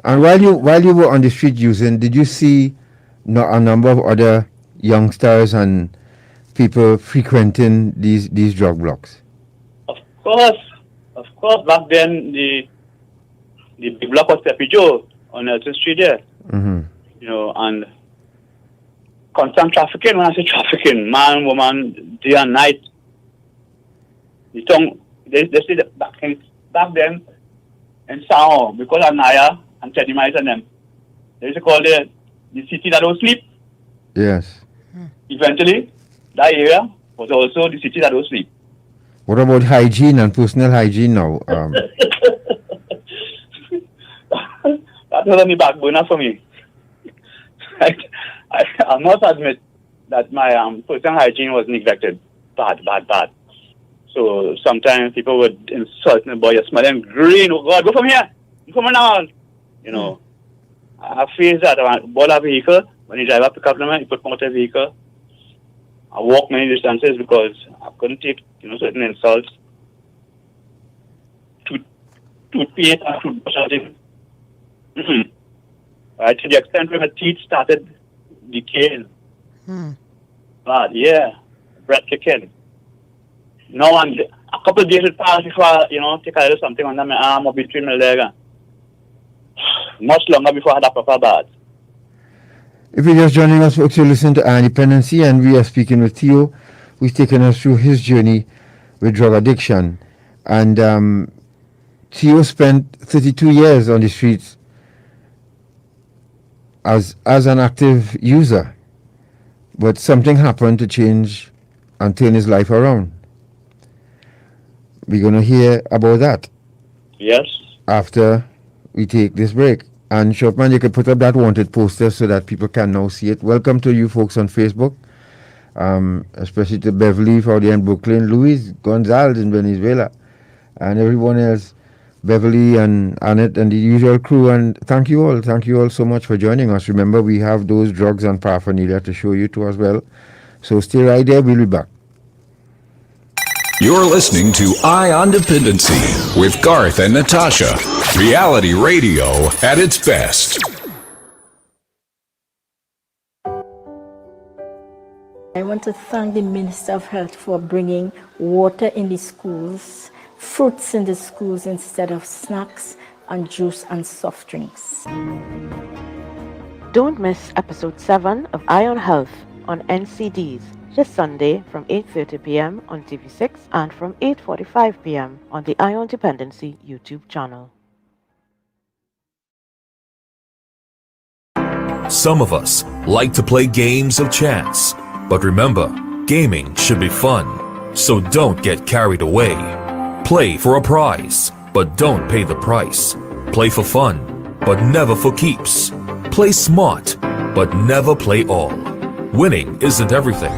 And while you were on the street using, did you see a number of other youngsters and people frequenting these drug blocks? Of course. Back then, the big block was Pepe Joe on Elton Street there. Mm-hmm. And constant trafficking. When I say trafficking, man, woman, day and night. They say that back then in Sao, because of Naya and Teddy Mice and them, they used to call the city that don't sleep. Yes. Eventually, that area was also the city that don't sleep. What about hygiene and personal hygiene now? That was on the back burner for me. I must admit that my personal hygiene was neglected. bad. So sometimes people would insult me, boy, you're smelling green. Oh God, go from here. Come on now. You know, I face that. I bought a vehicle. When you drive a pickup, you put out a vehicle. I walk many distances because I couldn't take, certain insults. Toothpaste and toothbrushing. Right, to the extent where my teeth started decaying. Bad, yeah. Breath kicking. Now and a couple of days would pass before I, take a little something under my arm or between my leg. Much longer before I had a proper bath. If you're just joining us, folks, you're listening to Dependency, and we are speaking with Theo, who's taken us through his journey with drug addiction. And Theo spent 32 years on the streets as an active user. But something happened to change and turn his life around. We're going to hear about that. Yes. After we take this break. And Shopman, you can put up that wanted poster so that people can now see it. Welcome to you folks on Facebook, especially to Beverly out there in Brooklyn, Luis Gonzalez in Venezuela, and everyone else, Beverly and Annette and the usual crew. And thank you all so much for joining us. Remember, we have those drugs and paraphernalia to show you too as well. So stay right there, we'll be back. You're listening to Eye on Dependency with Garth and Natasha. Reality radio at its best. I want to thank the Minister of Health for bringing water in the schools, fruits in the schools instead of snacks and juice and soft drinks. Don't miss episode 7 of Eye on Health on NCDs. This Sunday from 8:30 p.m. on TV6 and from 8:45 p.m. on the Eye on Dependency YouTube channel. Some of us like to play games of chance, but remember, gaming should be fun, so don't get carried away. Play for a prize, but don't pay the price. Play for fun, but never for keeps. Play smart, but never play all. Winning isn't everything.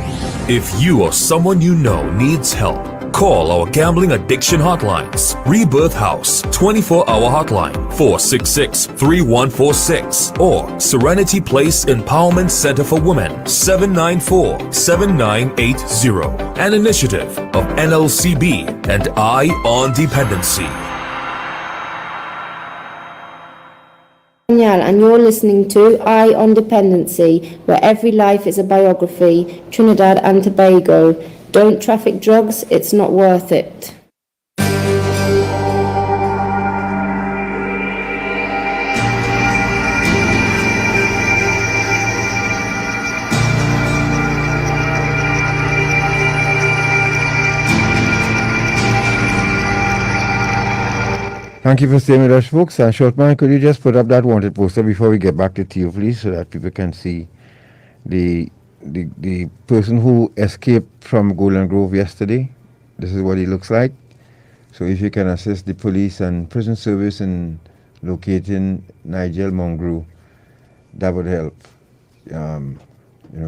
If you or someone you know needs help, call our gambling addiction hotlines. Rebirth House 24-hour hotline 466-3146 or Serenity Place Empowerment Center for Women 794-7980. An initiative of NLCB and Eye on Dependency. And you're listening to Eye on Dependency, where every life is a biography, Trinidad and Tobago. Don't traffic drugs, it's not worth it. Thank you for staying with us, folks. And Shortman, could you just put up that wanted poster before we get back to Theo, please, so that people can see the person who escaped from Golden Grove yesterday. This is what he looks like. So if you can assist the police and prison service in locating Nigel Mongrue, that would help.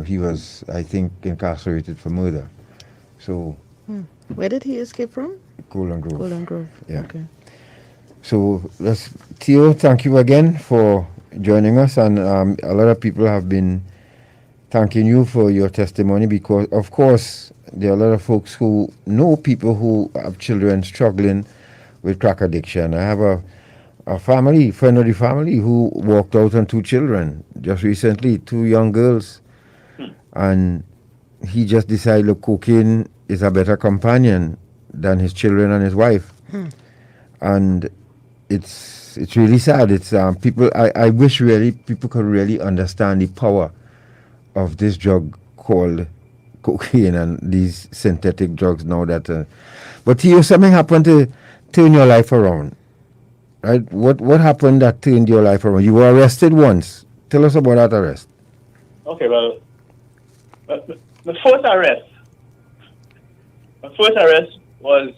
He was, I think, incarcerated for murder. So. Where did he escape from? Golden Grove. Golden Grove. Yeah. Okay. So, Theo, thank you again for joining us. And a lot of people have been thanking you for your testimony because, of course, there are a lot of folks who know people who have children struggling with crack addiction. I have a friend of the family, who walked out on 2 children just recently, 2 young girls. And he just decided, look, cocaine is a better companion than his children and his wife. And it's really sad. It's people. I wish really people could really understand the power of this drug called cocaine and these synthetic drugs now that. But Theo, something happened to turn your life around, right? What happened that turned your life around? You were arrested once. Tell us about that arrest. Okay, well, the first arrest was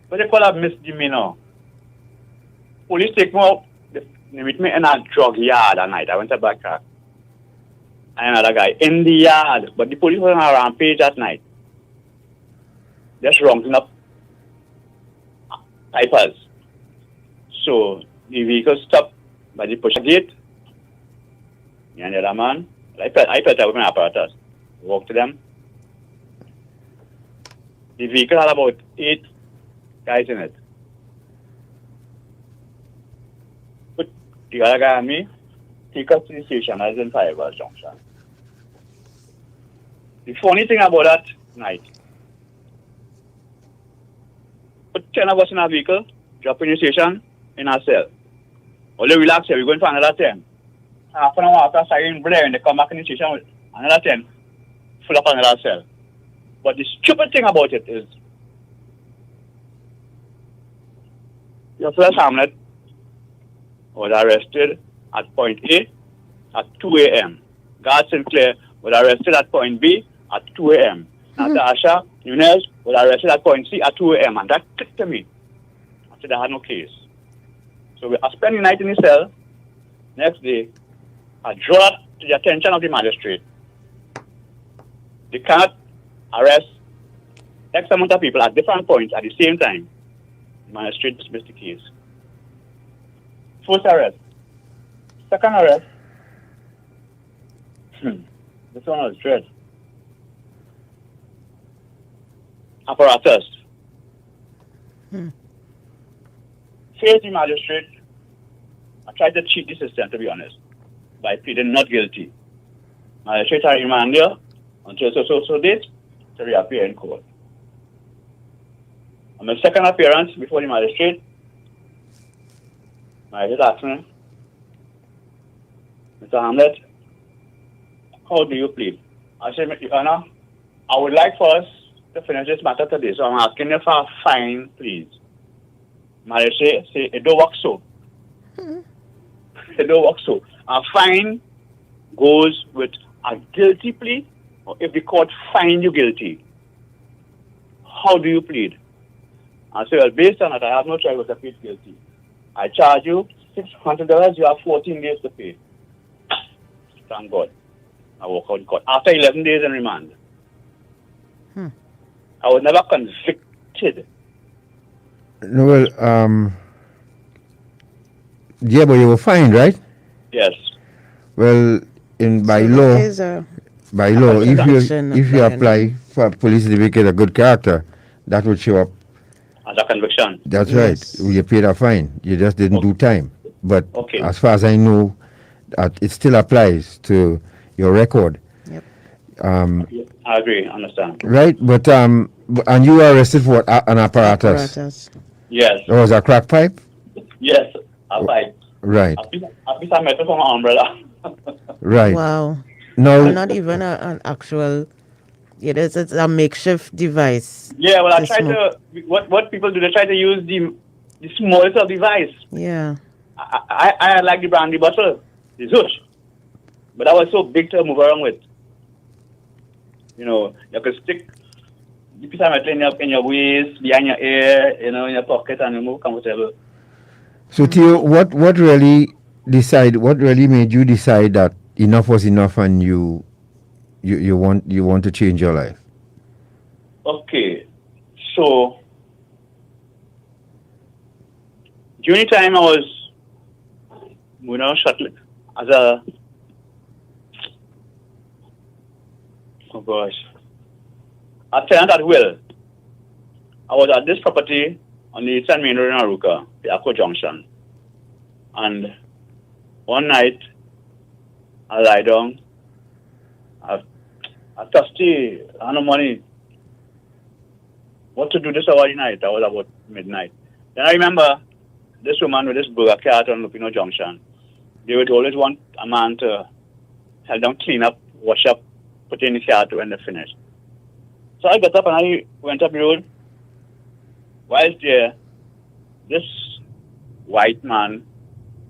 what they call a misdemeanor. Police take me out, they meet me in a drug yard at night. I went to backtrack. And another guy in the yard, but the police was on a rampage that night. just rounding up pipers. So the vehicle stopped by the push gate. Me and the other man, I felt that with my apparatus. Walked to them. The vehicle had about 8 guys in it. Put the other guy and me, take us to the station as in Fireballs Junction. The funny thing about that night, put 10 of us in our vehicle, drop in the station, in our cell. Only relax here, we're going for another 10. Half an hour after siren blare, and they come back in the station with another 10, full up another cell. But the stupid thing about it is, your first Hamlet was arrested at point A at 2 a.m. Garth Sinclair was arrested at point B at 2 a.m. Natasha Nunez was arrested at point C at 2 a.m. And that clicked to me. I said I had no case. So I spent the night in the cell. Next day, I draw to the attention of the magistrate. They cannot arrest X amount of people at different points at the same time. The magistrate dismissed the case. First arrest. Second arrest. This one was dread. Apparatus. Face the magistrate. I tried to cheat the system, to be honest, by pleading not guilty. Magistrate I remand you until so date to reappear in court. On my second appearance before the magistrate, magistrate asked me, Mr. Hamlet, how do you plead? I said, Your Honor, I would like for us to finish this matter today, so I'm asking you for a fine, please. Magistrate say, it don't work so. It don't work so. A fine goes with a guilty plea, or if the court find you guilty. How do you plead? I say, well, based on that, I have no choice but to plead guilty. I charge you $600, you have 14 days to pay. Thank God. I walk out of court. After 11 days in remand. I was never convicted. No, well, yeah, but you were fined, right? Yes. Well, by law, if you apply for police certificate of good character, that would show up. As a conviction. That's right. You paid a fine. You just didn't do time. But as far as I know, it still applies to your record. Yep. I agree. Understand. Right, but and you were arrested for what? An apparatus. Yes. That was a crack pipe. Yes, a pipe. Right. A piece of metal from an umbrella. Right. Wow. No. Not even an actual. It's a makeshift device. Yeah, well, I try to. What people do, they try to use the smallest of device. Yeah. I like the brandy bottle, the Zush, but that was so big to move around with. You know, you could stick the piece of metal in your waist, behind your ear, in your pocket, and you move comfortable. So, Theo, what really made you decide that enough was enough, and you want to change your life? Okay, so during the time I was shuttle as a tenant at will. I was at this property on the Eastern Main Road in Aruka, the Aqua Junction. And one night, I lie down. I'm thirsty. I have no money. What to do this hour of the night? I was about midnight. Then I remember this woman with this burger cart on Lupino Junction. They would always want a man to help them clean up, wash up, put in the cart when they're finished. So I got up and I went up the road. Whilst there, this white man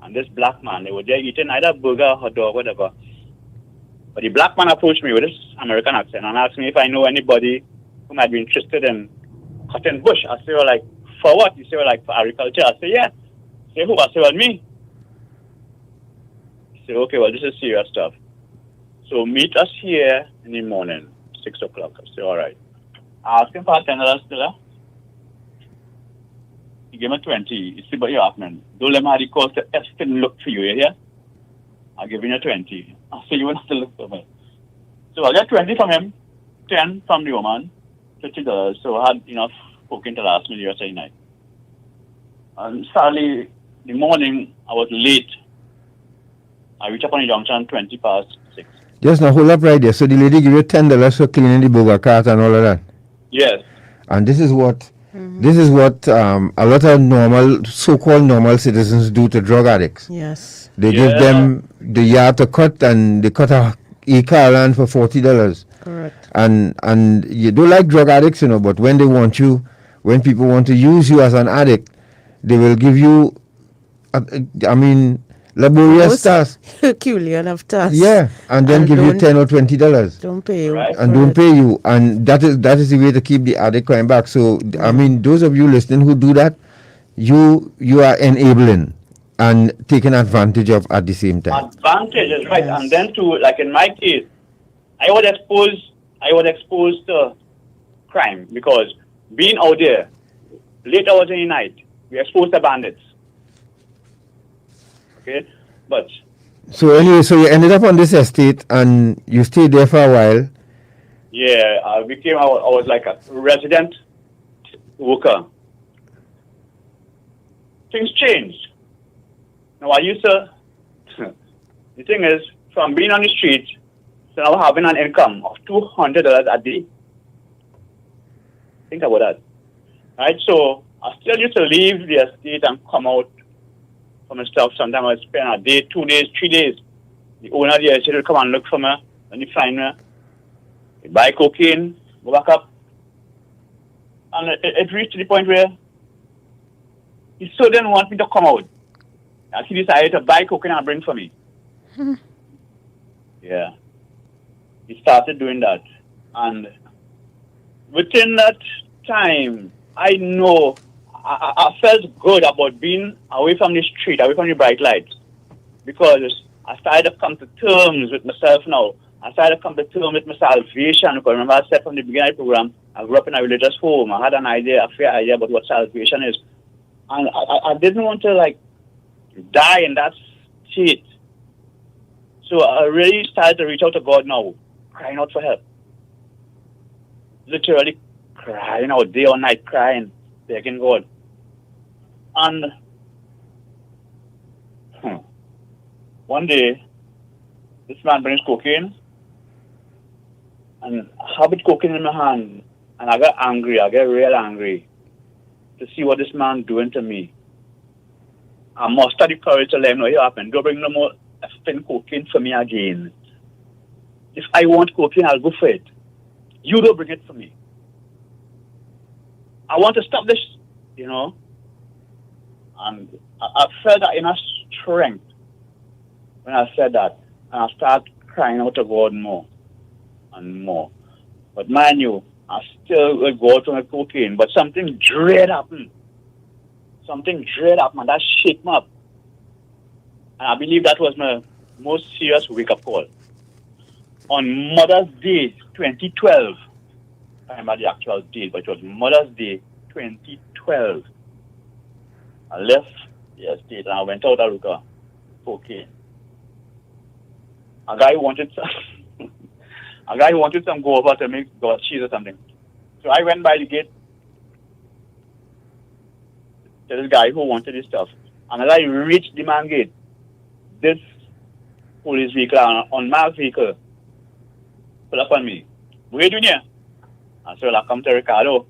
and this black man, they were there eating either burger, hot dog, whatever. But the black man approached me with this American accent and asked me if I know anybody who might be interested in cutting bush. I say, well, like, for what? He said, well, like, for agriculture. I say, yeah. I say, who? I say, well, me. He said, okay, well, this is serious stuff. So meet us here in the morning, 6 o'clock. I say, all right. I asked him for $10 still. He gave me 20. You see what you have, man. Don't let me cause the effing look for you, you hear? I'll give you 20. I say you will have to look for me. So I got 20 from him, 10 from the woman, $50. So I had enough cooking to last me the rest of the night. And sadly, the morning I was late. I reached up on the junction 20 past 6. Just now hold up right there. So the lady give you $10 for cleaning the burger cart and all of that. Yes. And this is what a lot of normal, so-called normal citizens do to drug addicts. Yes. They give them the yard to cut, and they cut a acre land for $40. Correct. And you don't like drug addicts, but when they want you, when people want to use you as an addict, they will give you, laborious tasks. Herculean of tasks. Yeah, and then give you $10 or $20. Don't pay you. Right. And don't pay you. And that is the way to keep the addict coming back. So, those of you listening who do that, you are enabling and taking advantage of at the same time. Advantage is right. Yes. And then like in my case, I was exposed to crime because being out there, late hours in the night, we exposed to bandits. Okay, but so anyway, so you ended up on this estate and you stayed there for a while. Yeah, I was like a resident worker. Things changed. Now I used to. The thing is, from being on the street to now having an income of $200 a day. Think about that, right? So I still used to leave the estate and come out for my stuff. Sometimes I spend a day, 2 days, 3 days. The owner of the estate will come and look for me. When he find me, he buy cocaine, go back up. And it reached to the point where he still didn't want me to come out. And he decided to buy cocaine and bring for me. Yeah. He started doing that. And within that time, I know I felt good about being away from the street, away from the bright lights, because I started to come to terms with myself now. I started to come to terms with my salvation. Because remember, I said from the beginning of the program, I grew up in a religious home. I had a fair idea about what salvation is. And I didn't want to, die in that state. So I really started to reach out to God now, crying out for help. Literally crying out, day or night, crying, begging God. And one day, this man brings cocaine, and I have it cocaine in my hand, and I got angry. I get real angry to see what this man doing to me. I muster the courage to let him know it happened. Don't bring no more effing cocaine for me again. If I want cocaine, I'll go for it. You don't bring it for me. I want to stop this, And I felt that inner strength when I said that. And I started crying out to God more and more. But mind you, I still will go out to my cocaine. But something dread happened. Something dread happened, and that shook me up. And I believe that was my most serious wake-up call. On Mother's Day 2012, I remember the actual date, but it was Mother's Day 2012. I left the estate and I went out of Ruka, cocaine. A guy wanted some go over to make God cheese or something. So I went by the gate to this guy who wanted this stuff. And as I reached the man gate, this police vehicle, unmarked vehicle, pull up on me. What are you doing here? And so I come to Ricardo.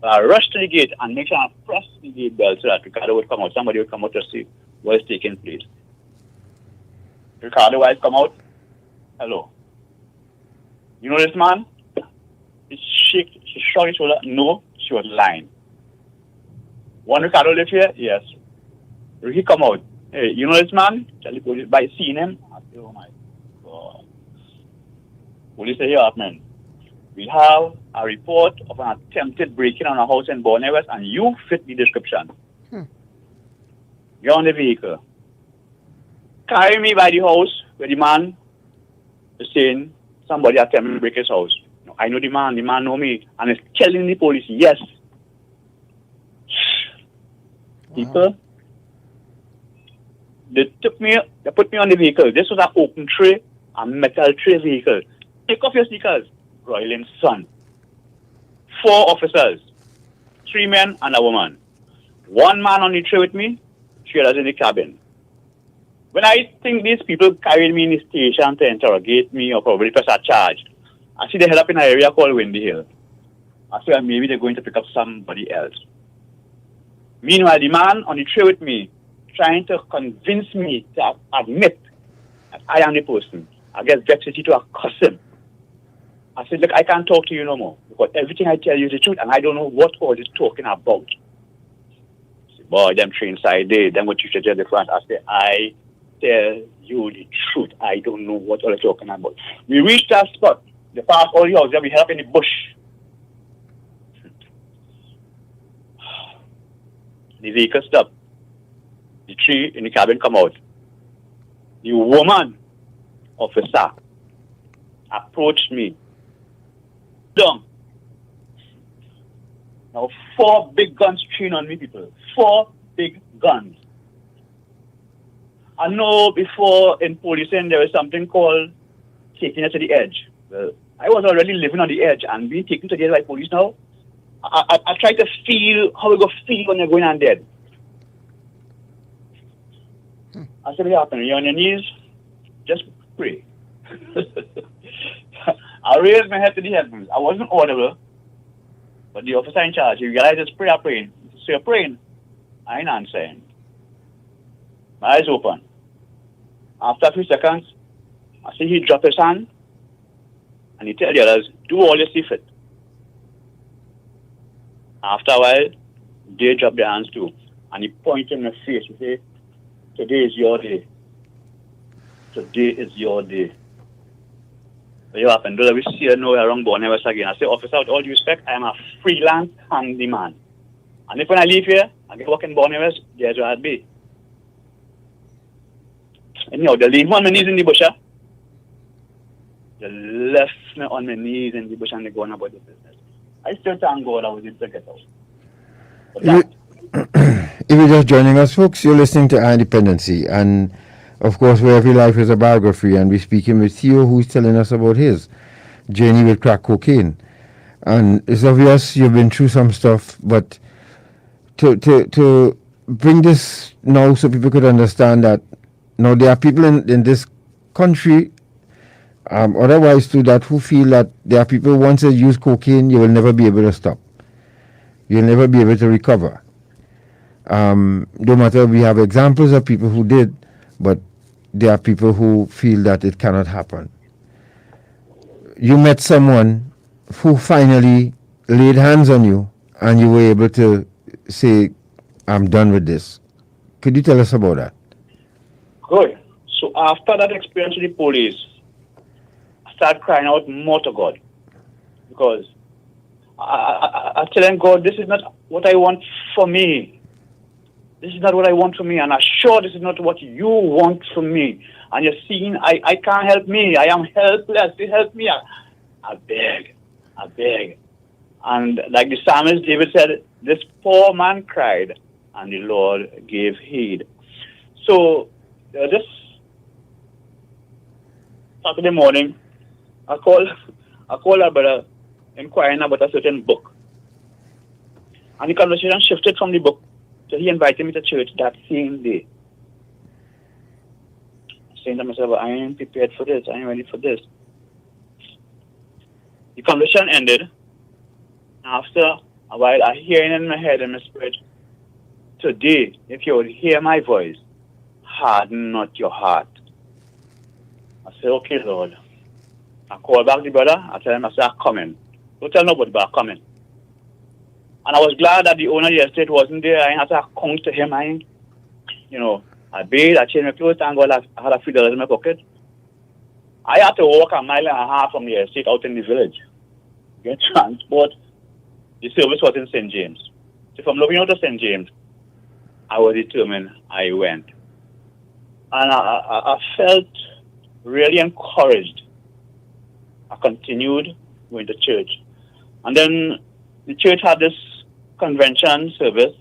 I rushed to the gate and make sure I press the gate bell so that Ricardo would come out. Somebody would come out to see what is taking place. Ricardo wife come out. Hello. You know this man? She shrugged his shoulder. No, she was lying. One Ricardo live here? Yes. He come out. Hey, you know this man? Tell the police by seeing him. I say, oh my God. Police say, here, man. We have a report of an attempted break-in on a house in Borneo West, and you fit the description. You're on the vehicle. Carry me by the house where the man is saying somebody attempted to break his house. I know the man know me, and is telling the police, yes. People, they put me on the vehicle. This was an open tray, a metal tray vehicle. Take off your sneakers, Royland's son. 4 officers, 3 men and a woman. 1 man on the tray with me, 3 others in the cabin. When I think these people carried me in the station to interrogate me or probably press a charge, I see they head up in an area called Windy Hill. I feel maybe they're going to pick up somebody else. Meanwhile, the man on the tray with me, trying to convince me to admit that I am the person. I get vexed to accuss him. I said, look, I can't talk to you no more, because everything I tell you is the truth, and I don't know what all this talking about. I said, boy, them train side day, them what you should tell the front. I said, I tell you the truth. I don't know what all they're talking about. We reached that spot. They passed all the houses, we head up in the bush. The vehicle stopped. The 3 in the cabin come out. The woman officer approached me. Down. Now 4 big guns trained on me, people. 4 big guns. I know before in policing there was something called taking it to the edge. Well, I was already living on the edge and being taken to the edge by police now. I try to feel how it go feel when you're going on dead. I said, what happened? You're on your knees? Just pray. I raised my head to the heavens. I wasn't audible, but the officer in charge, he realized this prayer praying. So you're praying. I ain't answering. My eyes open. After a few seconds, I see he drop his hand and he tell the others, do all you see fit. After a while, they drop their hands too. And he point in my face. He say, today is your day. Today is your day. What happened? Do we see her now around Borneo again? I say, officer, with all due respect, I am a freelance handyman. And if when I leave here, I get work in Borneo, there's where I'd be. Anyhow, they leave me on my knees in the bush. They left me on my knees in the bush and they go on about the business. I still thank God I was able to get out. If you're just joining us, folks, you're listening to Our Dependency, and of course, where every life is a biography, and we're speaking with Theo, who's telling us about his journey with crack cocaine. And it's obvious you've been through some stuff, but to bring this now so people could understand that now there are people in this country, otherwise too, that who feel that there are people, once they use cocaine, you will never be able to stop. You'll never be able to recover. No matter, we have examples of people who did, but there are people who feel that it cannot happen. You met someone who finally laid hands on you and you were able to say, I'm done with this. Could you tell us about that? Good. So after that experience with the police, I started crying out more to God. Because I telling God, this is not what I want for me. This is not what I want for me, and I'm sure this is not what you want for me. And you're seeing, I can't help me. I am helpless. Please help me. I beg. And like the psalmist David said, this poor man cried, and the Lord gave heed. So this Saturday morning, I called our brother inquiring about a certain book. And the conversation shifted from the book. So he invited me to church that same day. Saying to myself, I ain't prepared for this. I ain't ready for this. The conversation ended. After a while, I hear in my head and my spirit, today, if you would hear my voice, harden not your heart. I said, okay, Lord. I call back the brother. I tell him, I say, I'm coming. Don't tell nobody, but I'm coming. And I was glad that the owner of the estate wasn't there. I had to account to him. I bathed, I changed my clothes, and God, I had a few dollars in my pocket. I had to walk 1.5 miles from the estate out in the village. Get transport. The service was in St. James. So from looking out to St. James, I was determined. I went. And I felt really encouraged. I continued going to church. And then the church had this convention service.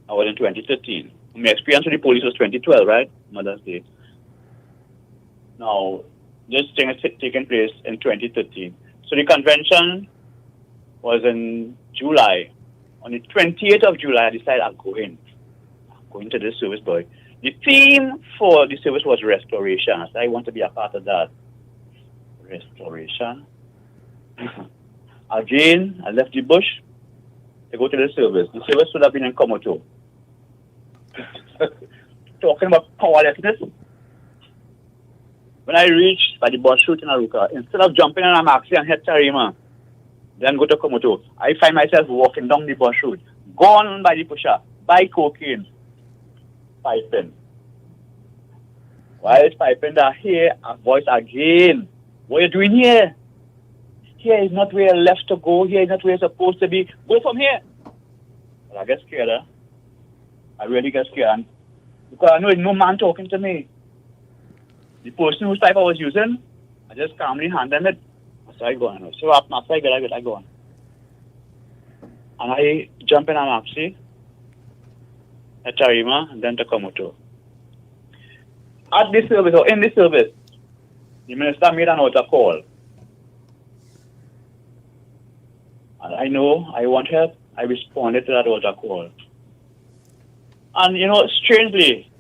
I was in 2013. My experience with the police was 2012, right? Mother's Day. Now, this thing is taking place in 2013. So the convention was in July. On the 28th of July, I decided I'm going to this service, boy. The theme for the service was restoration. So I want to be a part of that. Restoration. Again, I left the bush to go to the service. The service would have been in Komoto. Talking about powerlessness. When I reached by the bus route in Aruka, instead of jumping on a maxi and head Tarima, then go to Komoto, I find myself walking down the bus route, gone by the pusher, by cocaine, piping. While it's piping, I hear a voice again. What are you doing here? Here is not where you're left to go. Here is not where you're supposed to be. Go from here. Well, I get scared, huh? I really get scared. Because I know there's no man talking to me. The person whose pipe I was using, I just calmly hand them it. So I go on. So after I go on. And I jump in a maxi at Tarima and then to Komoto. At this service, or in this service, the minister made an altar call. And I know I want help. I responded to that altar call. And you know, strangely,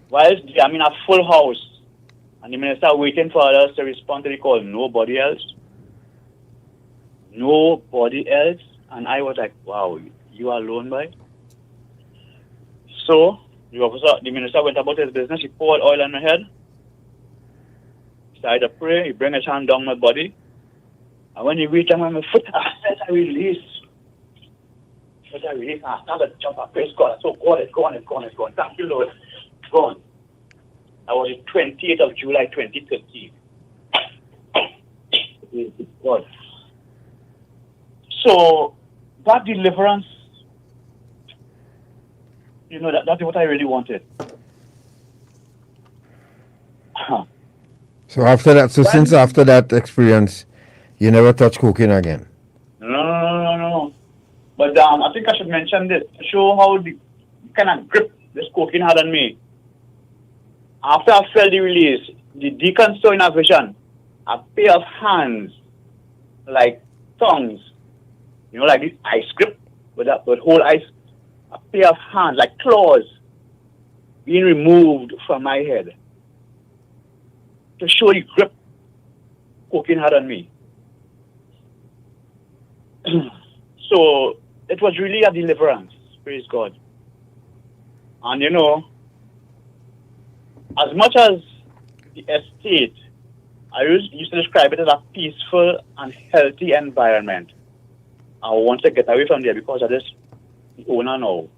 whilst I'm in a full house, and the minister waiting for others to respond to the call, nobody else. Nobody else. And I was like, wow, you are alone, boy? So, the minister went about his business. He poured oil on my head. Started to pray. He bring his hand down my body. And when he reached on my foot, I released. I started to jump. I praise God. So God is gone, it's gone, it's gone. Thank you, Lord. It's gone. That was the 28th of July, 2013. God. So, that deliverance, you know, that's what I really wanted. So after that, since after that experience, you never touch cocaine again? No. But I think I should mention this to show how the kind of grip this cocaine had on me. After I felt the release, the deacon saw in a vision a pair of hands like tongues, you know, like this ice grip with whole ice, a pair of hands like claws being removed from my head to show the grip cocaine had on me. So it was really a deliverance, praise God. And you know, as much as the estate, I used to describe it as a peaceful and healthy environment. I want to get away from there because of this the owner now.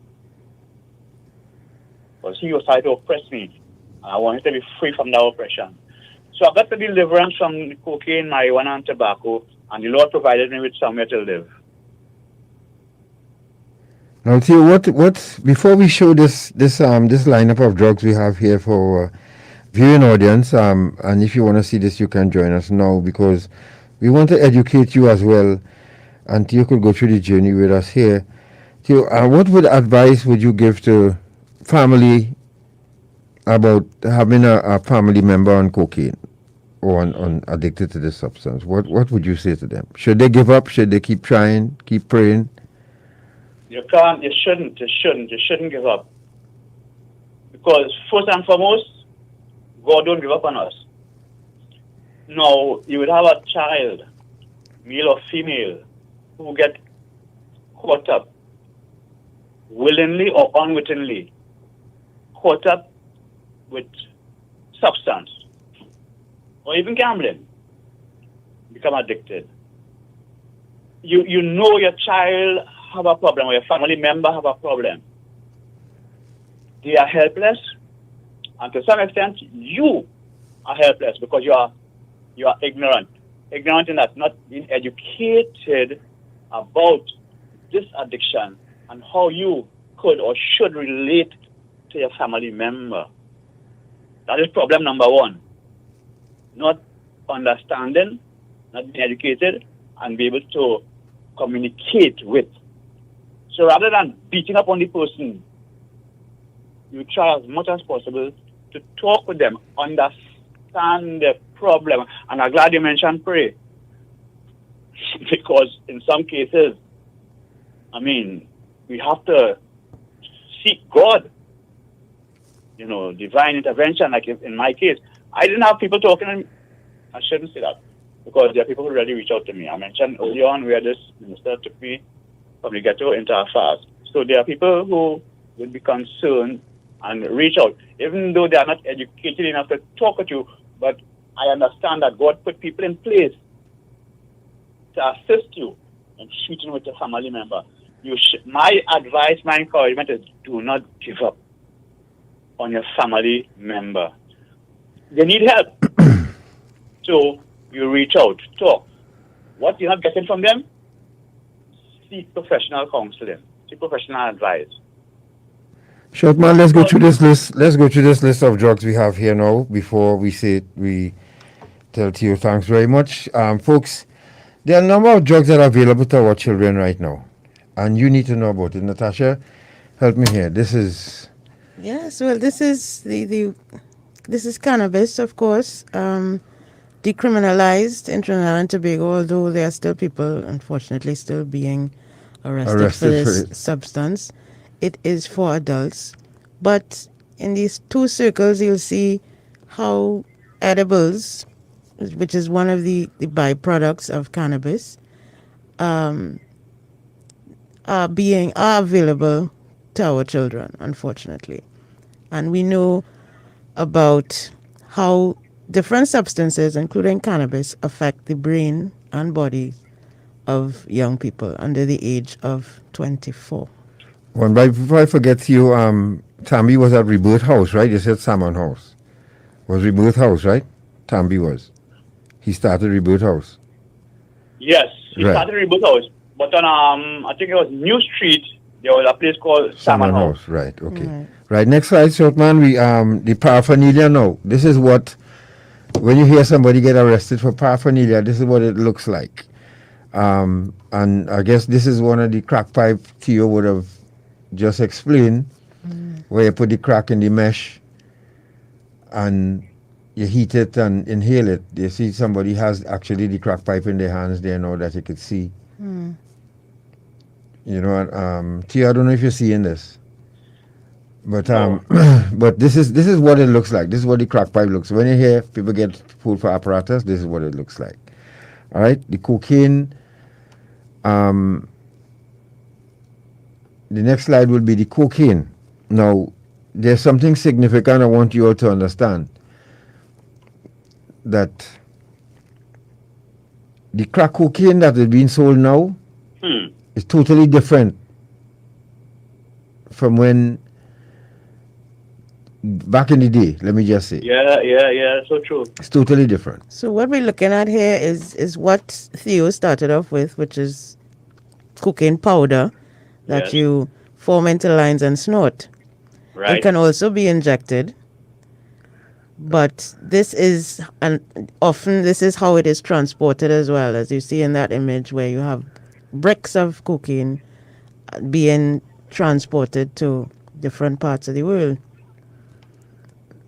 Because he was trying to oppress me. And I wanted to be free from that oppression. So I got the deliverance from cocaine, marijuana, and tobacco, and the Lord provided me with somewhere to live. Now, Theo, what before we show this lineup of drugs we have here for viewing audience, and if you want to see this, you can join us now because we want to educate you as well, and Theo could go through the journey with us here. Theo, what advice would you give to family about having a family member on cocaine or on addicted to this substance? What would you say to them? Should they give up? Should they keep trying, keep praying? You shouldn't give up. Because first and foremost, God don't give up on us. Now, you would have a child, male or female, who get caught up, willingly or unwittingly, caught up with substance, or even gambling, become addicted. You know your child have a problem, or your family member have a problem. They are helpless, and to some extent, you are helpless because you are ignorant. Ignorant in that, not being educated about this addiction and how you could or should relate to your family member. That is problem number one. Not understanding not being educated, and be able to communicate with. So rather than beating up on the person, you try as much as possible to talk with them, understand the problem. And I'm glad you mentioned pray. Because in some cases, I mean, we have to seek God, you know, divine intervention. Like in my case, I didn't have people talking. I shouldn't say that, because there are people who already reach out to me. I mentioned early on where this minister took me from the ghetto into a fast. So there are people who would be concerned and reach out, even though they are not educated enough to talk with you. But I understand that God put people in place to assist you in treating with a family member. My advice, my encouragement is do not give up on your family member. They need help. So you reach out, talk. What you're not getting from them, seek professional counseling, seek professional advice. Short man, let's go through this list. Let's go through this list of drugs we have here now before we tell Theo thanks very much. Folks, there are a number of drugs that are available to our children right now, and you need to know about it. Natasha, help me here. This is... Yes, well, this is this is cannabis, of course, decriminalized in Trinidad and Tobago, although there are still people, unfortunately, still being arrested for this substance. It is for adults, but in these two circles, you'll see how edibles, which is one of the byproducts of cannabis, are available to our children, unfortunately. And we know about how different substances, including cannabis, affect the brain and body of young people under the age of 24. One, but before I forget you, Tambi was at Rebirth House, right? You said Salmon House. Was Rebirth House, right? Tambi was. He started Rebirth House. Yes, he started Rebirth House. But on, I think it was New Street, there was a place called Salmon House. Right, okay. Right, next slide, short man. We, the paraphernalia now. This is what, when you hear somebody get arrested for paraphernalia, this is what it looks like. And I guess this is one of the crack pipe Theo would have just explained, where you put the crack in the mesh and you heat it and inhale it. You see somebody has actually the crack pipe in their hands there now that you could see. You know, Theo, I don't know if you're seeing this, but but this is what it looks like. This is what the crack pipe looks. When you hear people get pulled for apparatus, this is what it looks like. All right, the cocaine. The next slide will be the cocaine. Now, there's something significant I want you all to understand. That the crack cocaine that is being sold now is totally different from when back in the day, let me just say. Yeah, so true. It's totally different. So what we're looking at here is what Theo started off with, which is cocaine powder that you form into lines and snort. Right. It can also be injected, but this is, and often this is how it is transported as well, as you see in that image where you have bricks of cocaine being transported to different parts of the world.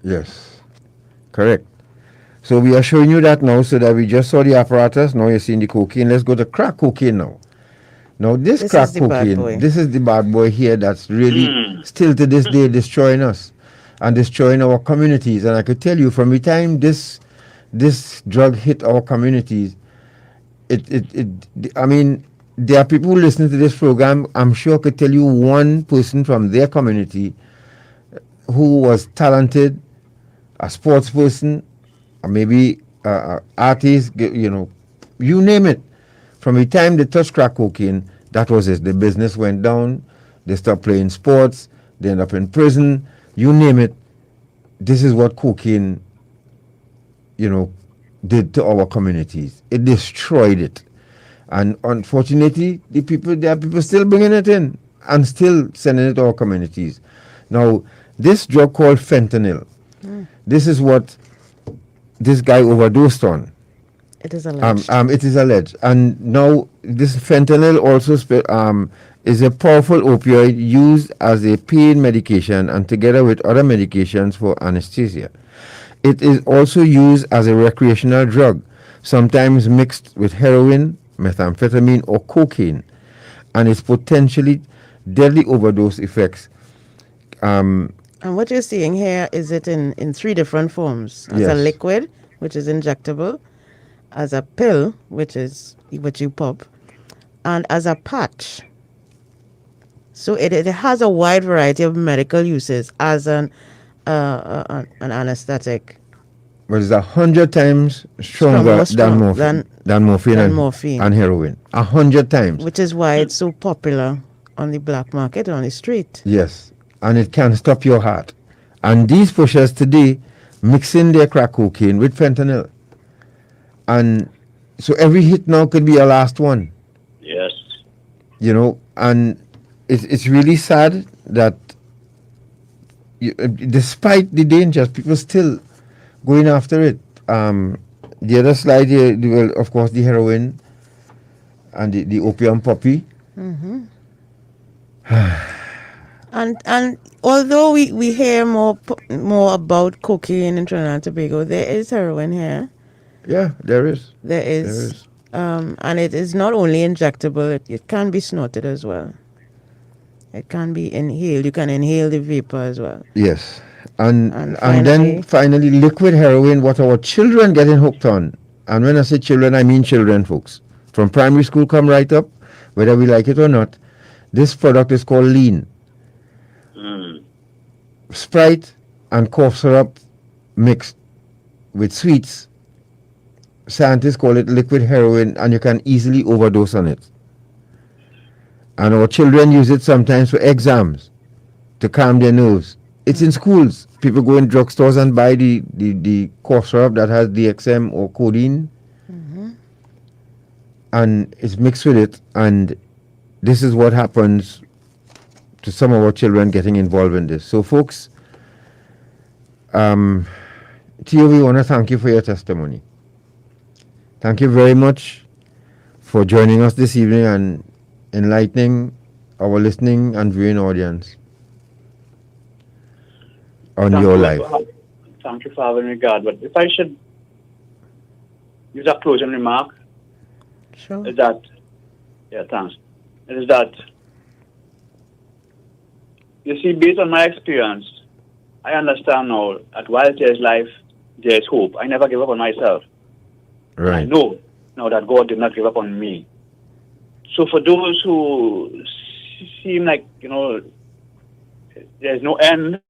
Yes, correct. So we are showing you that now, so that we just saw the apparatus. Now you're seeing the cocaine. Let's go to crack cocaine now. Now this crack cocaine, this is the bad boy here that's really still to this day destroying us and destroying our communities. And I could tell you from the time this drug hit our communities, I mean, there are people who listen to this program, I'm sure could tell you one person from their community who was talented, a sports person, or maybe artist, you know, you name it. From the time they touched crack cocaine, that was it. The business went down. They stopped playing sports. They end up in prison. You name it. This is what cocaine, you know, did to our communities. It destroyed it. And unfortunately, there are people still bringing it in and still sending it to our communities. Now, this drug called fentanyl, this is what this guy overdosed on. It is alleged. It is alleged. And now this fentanyl also is a powerful opioid used as a pain medication and together with other medications for anesthesia. It is also used as a recreational drug, sometimes mixed with heroin, methamphetamine, or cocaine, and its potentially deadly overdose effects. And what you're seeing here is it in 3 different forms. As a liquid, which is injectable, as a pill, which you pop, and as a patch. So it has a wide variety of medical uses as an anesthetic. But it's 100 times stronger than morphine and heroin. 100 times. Which is why it's so popular on the black market, on the street. Yes, and it can stop your heart. And these pushers today mixing their crack cocaine with fentanyl. And so every hit now could be a last one. Yes. You know, and it's really sad that despite the dangers, people still going after it. The other slide here, well, of course, the heroin and the opium poppy. Mm-hmm. And although we hear more about cocaine in Trinidad and Tobago, there is heroin here. Yeah, there is. There is. And it is not only injectable, it can be snorted as well. It can be inhaled. You can inhale the vapor as well. Yes. And then finally, liquid heroin, what our children getting hooked on. And when I say children, I mean children, folks. From primary school come right up, whether we like it or not. This product is called lean. Sprite and cough syrup mixed with sweets. Scientists call it liquid heroin, and you can easily overdose on it. And our children use it sometimes for exams to calm their nerves. It's in schools. People go in drugstores and buy the cough syrup that has DXM or codeine. Mm-hmm. And it's mixed with it. And this is what happens to some of our children getting involved in this. So, folks, Theo, we want to thank you for your testimony. Thank you very much for joining us this evening and enlightening our listening and viewing audience on your life. Thank you for having me, God. But if I should use a closing remark, sure. Is that, thanks. It is that, you see, based on my experience, I understand now that while there's life, there's hope. I never give up on myself. Right. I know now that God did not give up on me. So for those who seem like, there's no end,